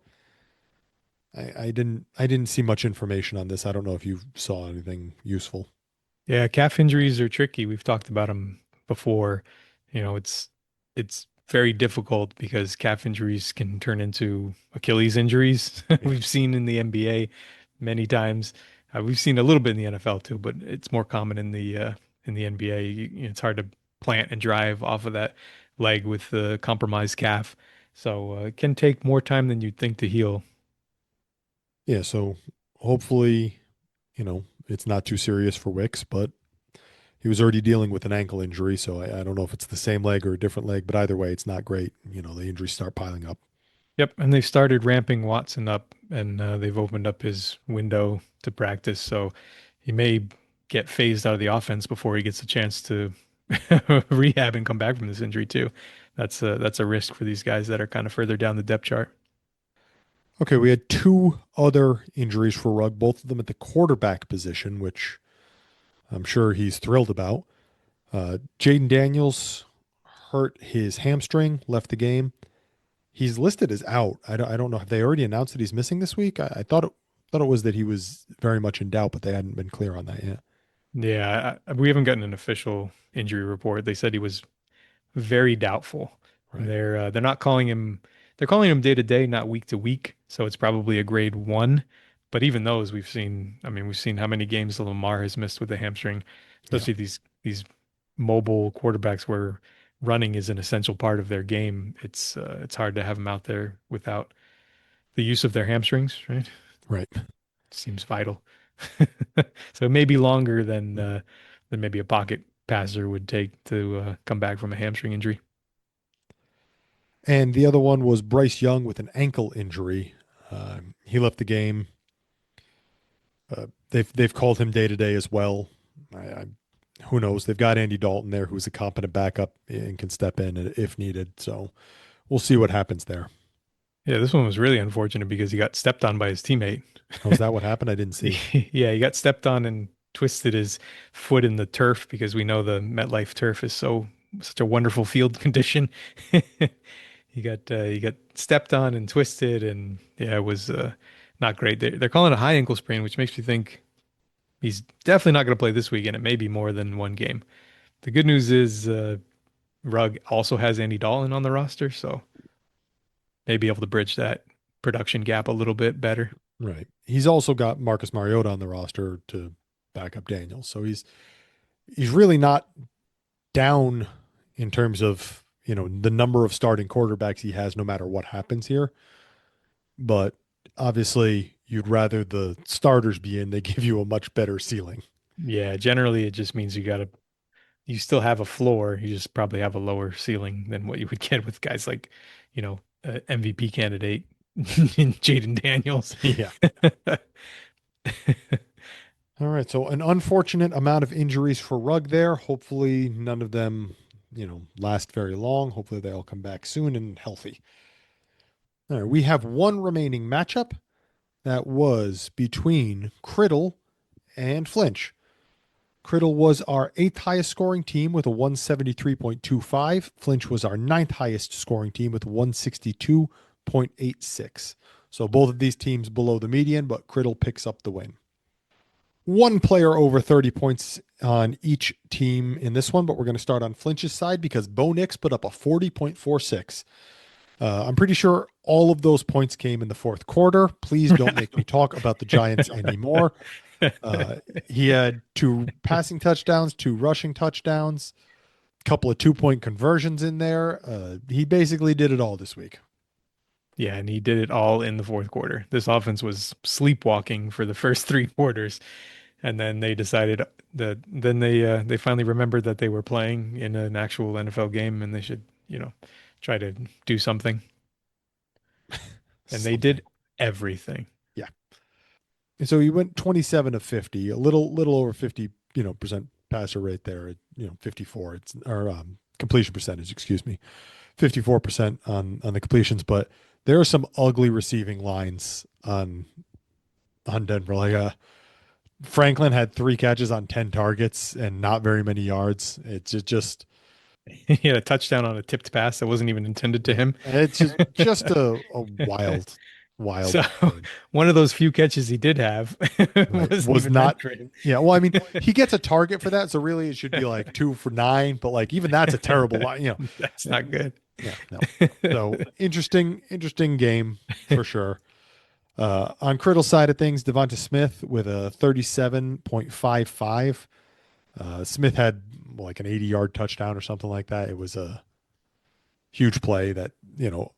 I didn't see much information on this. I don't know if you saw anything useful. Yeah, calf injuries are tricky. We've talked about them before. It's very difficult because calf injuries can turn into Achilles injuries. Yeah. We've seen in the NBA many times. We've seen a little bit in the NFL too, but it's more common in the NBA. It's hard to plant and drive off of that leg with the compromised calf, so it can take more time than you'd think to heal. Yeah, so hopefully, it's not too serious for Wicks, but he was already dealing with an ankle injury, so I don't know if it's the same leg or a different leg, but either way, it's not great. The injuries start piling up. Yep, and they've started ramping Watson up, and they've opened up his window to practice. So he may get phased out of the offense before he gets a chance to rehab and come back from this injury too. That's a risk for these guys that are kind of further down the depth chart. Okay, we had two other injuries for Rugg, both of them at the quarterback position, which I'm sure he's thrilled about. Jaden Daniels hurt his hamstring, left the game. He's listed as out. I don't know. Have they already announced that he's missing this week? I thought it was that he was very much in doubt, but they hadn't been clear on that yet. Yeah, we haven't gotten an official injury report. They said he was very doubtful. Right. They're not calling him they're calling him day to day, not week to week. So it's probably a grade one. But even those we've seen how many games Lamar has missed with a hamstring, Yeah. especially these mobile quarterbacks where running is an essential part of their game. It's hard to have them out there without the use of their hamstrings, right? Right. Seems vital. So it may be longer than maybe a pocket passer would take to come back from a hamstring injury. And the other one was Bryce Young with an ankle injury. He left the game. They've called him day to day as well. Who knows? They've got Andy Dalton there, who's a competent backup and can step in if needed. So we'll see what happens there. Yeah, this one was really unfortunate because he got stepped on by his teammate. Oh, is that what happened? I didn't see. Yeah, he got stepped on and twisted his foot in the turf because we know the MetLife turf is such a wonderful field condition. He got stepped on and twisted, and yeah, it was not great. They're calling it a high ankle sprain, which makes me think he's definitely not going to play this week, and it may be more than one game. The good news is Rugg also has Andy Dalton on the roster, so may be able to bridge that production gap a little bit better. Right. He's also got Marcus Mariota on the roster to back up Daniels. So he's really not down in terms of, the number of starting quarterbacks he has no matter what happens here. But obviously you'd rather the starters be in. They give you a much better ceiling. Yeah, generally it just means you still have a floor. You just probably have a lower ceiling than what you would get with guys like, MVP candidate Jaden Daniels. Yeah. All right. So an unfortunate amount of injuries for Rugg there. Hopefully none of them, last very long. Hopefully they all come back soon and healthy. All right. We have one remaining matchup that was between Criddle and Flinch. Criddle was our 8th highest scoring team with a 173.25. Flinch was our 9th highest scoring team with 162.86. So both of these teams below the median, but Criddle picks up the win. One player over 30 points on each team in this one, but we're going to start on Flinch's side because Bo Nix put up a 40.46. I'm pretty sure all of those points came in the fourth quarter. Please don't make me talk about the Giants anymore. He had 2 passing touchdowns, 2 rushing touchdowns, a couple of 2-point conversions in there. He basically did it all this week. Yeah, and he did it all in the fourth quarter. This offense was sleepwalking for the first 3 quarters, and then they decided that they finally remembered that they were playing in an actual NFL game and they should, try to do something. And they did everything. Yeah. And so he went 27 of 50, a little over 50, percent passer rate there at, 54. It's or completion percentage, excuse me. 54% on the completions, but there are some ugly receiving lines on Denver. Like Franklin had 3 catches on 10 targets and not very many yards. It's just He had a touchdown on a tipped pass that wasn't even intended to him. it's just a wild So game. one of those few catches he did have Right. wasn't Was even not. meant for him. Yeah, well, I mean, he gets a target for that, so really it should be like 2 for 9. But like even that's a terrible line. That's not good. Yeah, no. So interesting game for sure. On Criddle's side of things, Devonta Smith with a 37.55. Smith had like an 80-yard touchdown or something like that. It was a huge play that,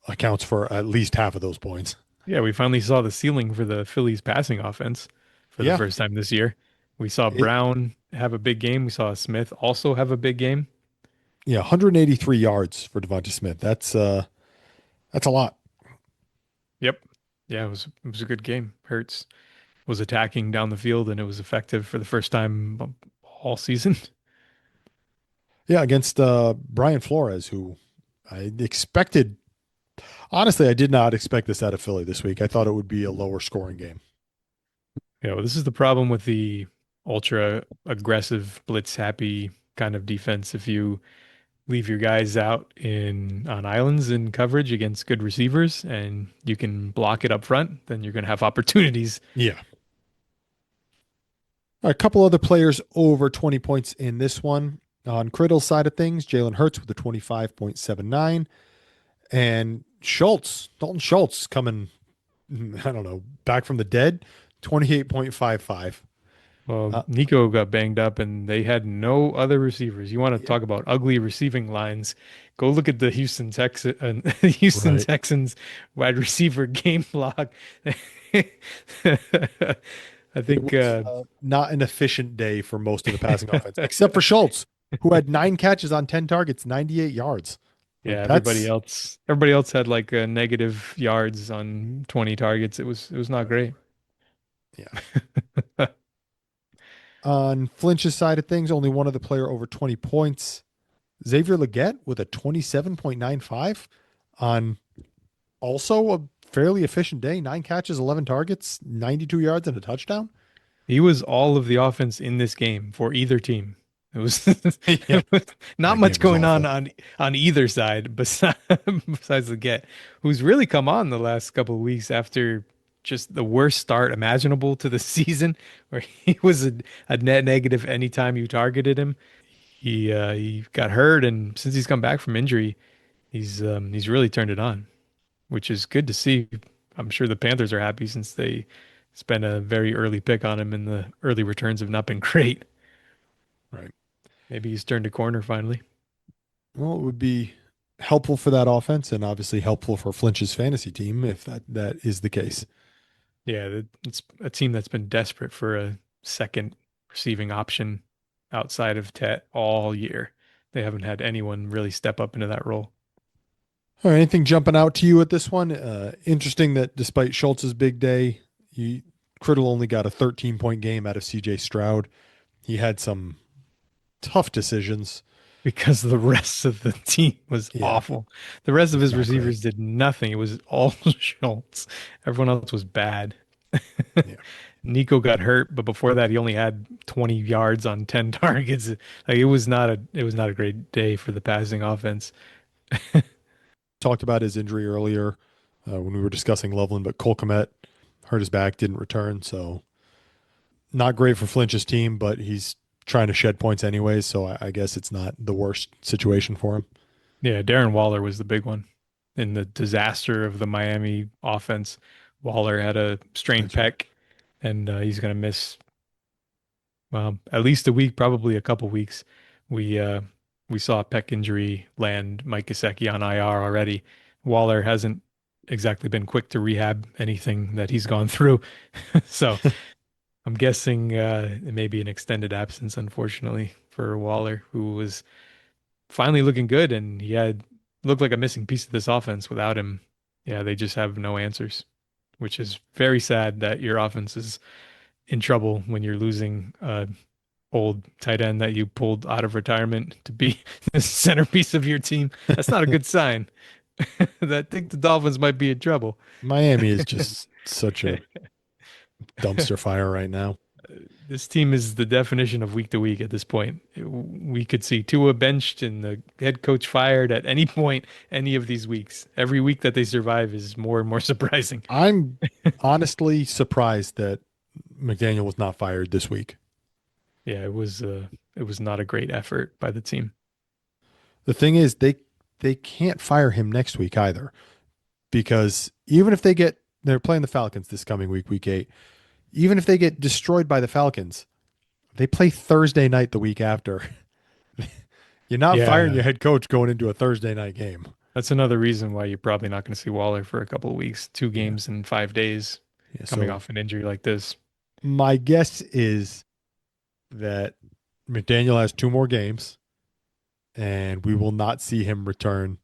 accounts for at least half of those points. Yeah, we finally saw the ceiling for the Phillies passing offense for the Yeah. first time this year. We saw Brown have a big game. We saw Smith also have a big game. Yeah, 183 yards for Devonta Smith. That's a lot. Yep. Yeah, it was a good game. Hurts was attacking down the field and it was effective for the first time all season. Yeah, against Brian Flores, who I expected. Honestly, I did not expect this out of Philly this week. I thought it would be a lower scoring game. Yeah, well, this is the problem with the ultra aggressive, blitz happy kind of defense. If you leave your guys out on islands in coverage against good receivers and you can block it up front, then you're going to have opportunities. Yeah. A couple other players over 20 points in this one. On Criddle's side of things, Jalen Hurts with a 25.79. And Dalton Schultz coming, I don't know, back from the dead, 28.55. Well, Nico got banged up and they had no other receivers. You want to talk about ugly receiving lines? Go look at the Houston Right. Texans wide receiver game log. I think It was, not an efficient day for most of the passing offense, except for Schultz, who had 9 catches on 10 targets, 98 yards. yeah, Like, everybody else had like negative yards on 20 targets. It was not great. Yeah. On Flinch's side of things, only one other player over 20 points. Xavier Legette with a 27.95 on also a fairly efficient day. 9 catches, 11 targets, 92 yards, and a touchdown. He was all of the offense in this game for either team. It was, Yeah, it was not that much game was going awful. on either side besides the get, who's really come on the last couple of weeks after just the worst start imaginable to the season, where he was a net negative anytime you targeted him. He got hurt, and since he's come back from injury, he's really turned it on, which is good to see. I'm sure the Panthers are happy since they spent a very early pick on him and the early returns have not been great. Right. Maybe he's turned a corner finally. Well, it would be helpful for that offense and obviously helpful for Flinch's fantasy team if that is the case. Yeah, it's a team that's been desperate for a second receiving option outside of Tet all year. They haven't had anyone really step up into that role. All right, anything jumping out to you at this one? Interesting that despite Schultz's big day, Criddle only got a 13-point game out of CJ Stroud. He had some tough decisions. Because the rest of the team was Yeah, awful. The rest of it's his not great. receivers did nothing. It was all Schultz. Everyone else was bad. Yeah. Nico got hurt, but before that he only had 20 yards on 10 targets. Like it was not a great day for the passing offense. Talked about his injury earlier when we were discussing Loveland, but Cole Kmet hurt his back, didn't return. So not great for Flinch's team, but he's trying to shed points anyways. So I guess it's not the worst situation for him. Yeah, Darren Waller was the big one in the disaster of the Miami offense. Waller had a strained That's right. pec, and he's going to miss well at least a week, probably a couple weeks. We uh, we saw a pec injury land Mike Gesicki on IR already. Waller hasn't exactly been quick to rehab anything that he's gone through, so I'm guessing it may be an extended absence, unfortunately, for Waller, who was finally looking good, and he had looked like a missing piece of this offense without him. Yeah, they just have no answers, which is very sad that your offense is in trouble when you're losing old tight end that you pulled out of retirement to be the centerpiece of your team. That's not a good sign. I think the Dolphins might be in trouble. Miami is just such a dumpster fire right now. This team is the definition of week to week at this point. We could see Tua benched and the head coach fired at any point, any of these weeks. Every week that they survive is more and more surprising. I'm honestly surprised that McDaniel was not fired this week. Yeah, it was not a great effort by the team. The thing is, they can't fire him next week either, because even if they're playing the Falcons this coming week, week 8. Even if they get destroyed by the Falcons, they play Thursday night the week after. You're not firing Yeah, your head coach going into a Thursday night game. that's another reason why you're probably not going to see Waller for a couple of weeks. Two Yeah. games in 5 days, Yeah. coming So off an injury like this. my guess is that McDaniel has 2 more games, and we will not see him return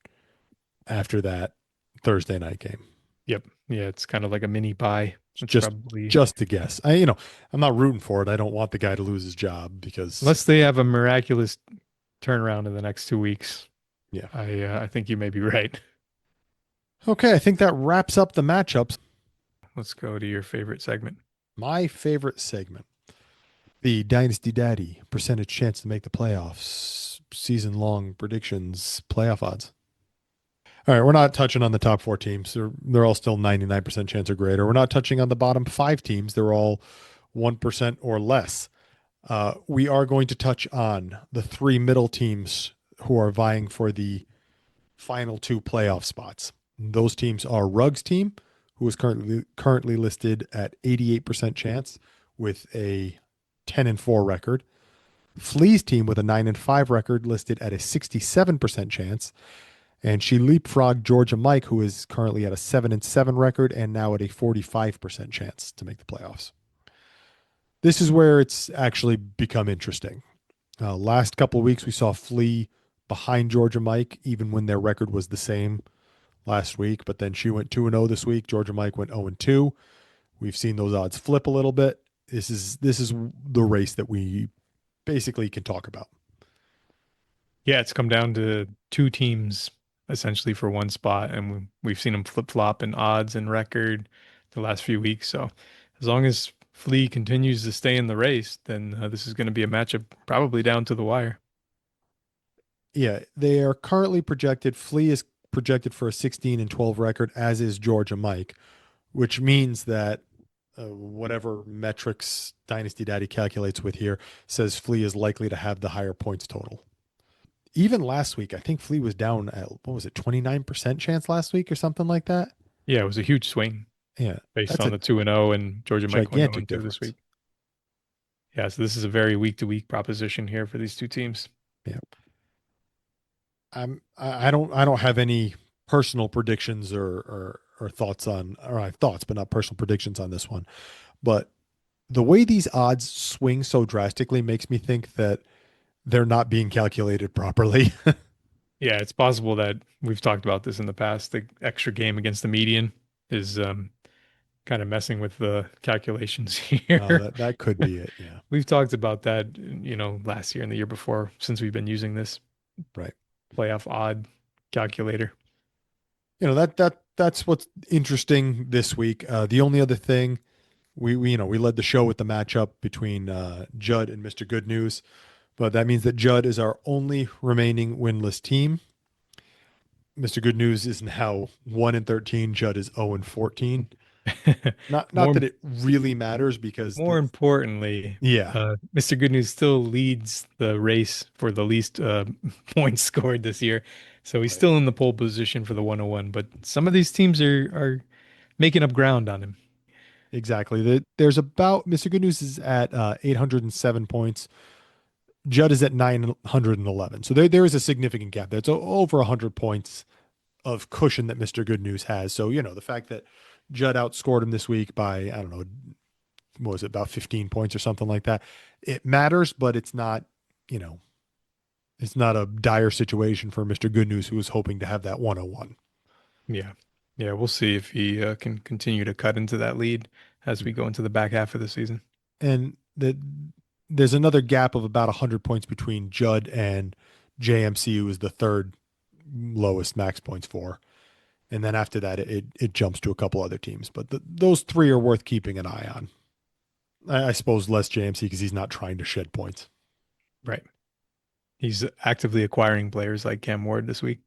after that Thursday night game. Yep. Yeah, it's kind of like a mini bye. It's Just probably just a guess. I'm not rooting for it. I don't want the guy to lose his job because unless they have a miraculous turnaround in the next 2 weeks. yeah. I think you may be right. Okay, I think that wraps up the matchups. Let's go to your favorite segment. My favorite segment, the Dynasty Daddy percentage chance to make the playoffs, season long predictions, playoff odds. All right, we're not touching on the top 4 teams. They're all still 99% chance or greater. We're not touching on the bottom 5 teams. They're all 1% or less. We are going to touch on the 3 middle teams who are vying for the final 2 playoff spots. Those teams are Ruggs' team, who is currently listed at 88% chance with a 10-4 record. Flea's team with a 9-5 record listed at a 67% chance. And she leapfrogged Georgia Mike, who is currently at a 7-7 record and now at a 45% chance to make the playoffs. This is where it's actually become interesting. Last couple of weeks, we saw Flea behind Georgia Mike, even when their record was the same last week. But then she went 2-0 this week. Georgia Mike went 0-2. We've seen those odds flip a little bit. This is the race that we basically can talk about. Yeah, it's come down to 2 teams essentially for one spot, and we've seen him flip-flop in odds and record the last few weeks. So as long as Flea continues to stay in the race, then this is going to be a matchup probably down to the wire. Yeah, they are currently projected. Flea is projected for a 16 and 12 record, as is Georgia Mike, which means that whatever metrics Dynasty Daddy calculates with here says Flea is likely to have the higher points total. Even last week, I think Flea was down at, what was it, 29% chance last week or something like that? Yeah, it was a huge swing Yeah, based that's on a the 2-0 and Georgia Mike going gigantic 0-2 this difference. week. Yeah, so this is a very week-to-week proposition here for these two teams. Yeah. I don't have any personal predictions or thoughts on, or I have thoughts, but not personal predictions on this one. But the way these odds swing so drastically makes me think that they're not being calculated properly. Yeah, it's possible that we've talked about this in the past. The extra game against the median is kind of messing with the calculations here. That could be it. Yeah. We've talked about that, last year and the year before since we've been using this Right. playoff odd calculator. That's what's interesting this week. The only other thing we led the show with the matchup between Judd and Mr. Good News, but that means that Judd is our only remaining winless team. Mr. Good News is now 1-13. Judd is 0-14. Not More that it really matters because more importantly, yeah, Mr. Good News still leads the race for the least points scored this year. So he's right, still in the pole position for the 101, but some of these teams are making up ground on him. exactly. There's about Mr. Good News is at 807 points. Judd is at 911. So there is a significant gap there. It's over 100 points of cushion that Mr. Good News has. So, the fact that Judd outscored him this week by, I don't know, what was it, about 15 points or something like that? It matters, but it's not, it's not a dire situation for Mr. Good News, who was hoping to have that 101. Yeah. Yeah, we'll see if he can continue to cut into that lead as we go into the back half of the season. And there's another gap of about 100 points between Judd and JMC, who is the third lowest max points for. And then after that, it jumps to a couple other teams. But those three are worth keeping an eye on. I suppose less JMC because he's not trying to shed points. Right. He's actively acquiring players like Cam Ward this week.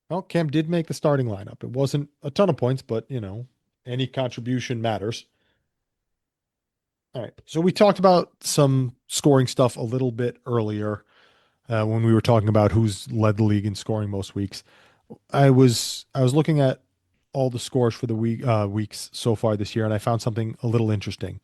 Well, Cam did make the starting lineup. It wasn't a ton of points, but, any contribution matters. All right. So we talked about some scoring stuff a little bit earlier when we were talking about who's led the league in scoring most weeks. I was looking at all the scores for the weeks so far this year, and I found something a little interesting.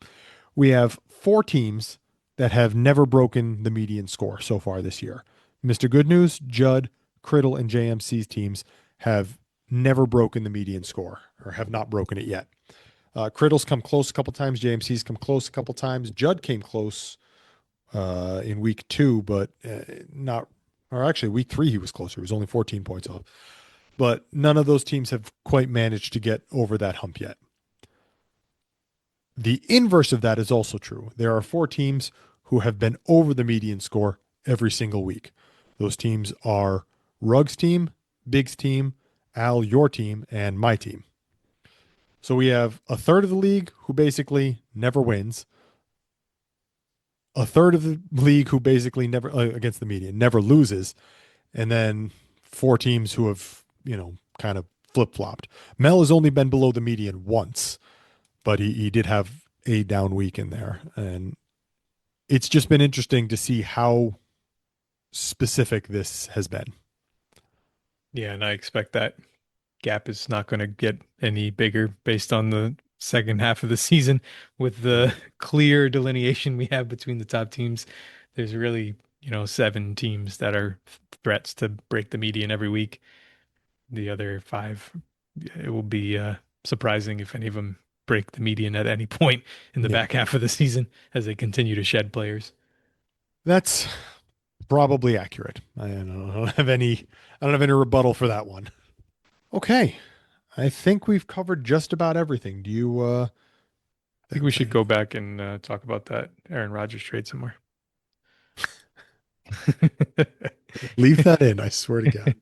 We have 4 teams that have never broken the median score so far this year. Mr. Good News, Judd, Criddle, and JMC's teams have never broken the median score, or have not broken it yet. Criddle's come close a couple times. JMC's come close a couple times. Judd came close in week 2, but not, or actually week 3 he was closer. He was only 14 points off. But none of those teams have quite managed to get over that hump yet. The inverse of that is also true. There are 4 teams who have been over the median score every single week. Those teams are Rug's team, Big's team, Al, your team, and my team. So we have a third of the league who basically never wins, a third of the league who basically never, against the median, never loses, and then 4 teams who have, kind of flip-flopped. Mel has only been below the median once, but he did have a down week in there. And it's just been interesting to see how specific this has been. Yeah, and I expect that gap is not going to get any bigger based on the second half of the season with the clear delineation we have between the top teams. There's really, 7 teams that are threats to break the median every week. The other 5, it will be surprising if any of them break the median at any point in the back half of the season as they continue to shed players. That's probably accurate. I don't have any rebuttal for that one. Okay. I think we've covered just about everything. Do you I think we should go back and talk about that Aaron Rodgers trade somewhere. leave that in? I swear to God.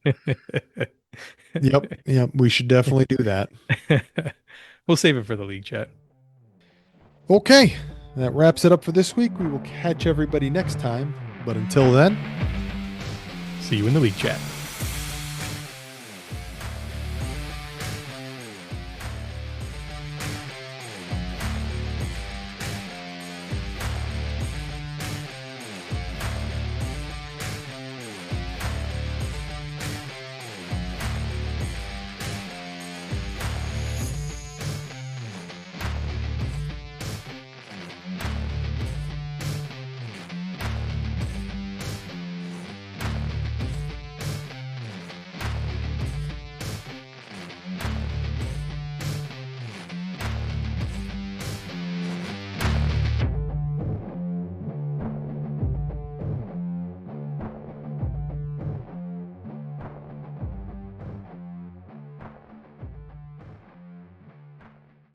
Yep. We should definitely do that. We'll save it for the league chat. Okay. That wraps it up for this week. We will catch everybody next time. But until then, See you in the league chat.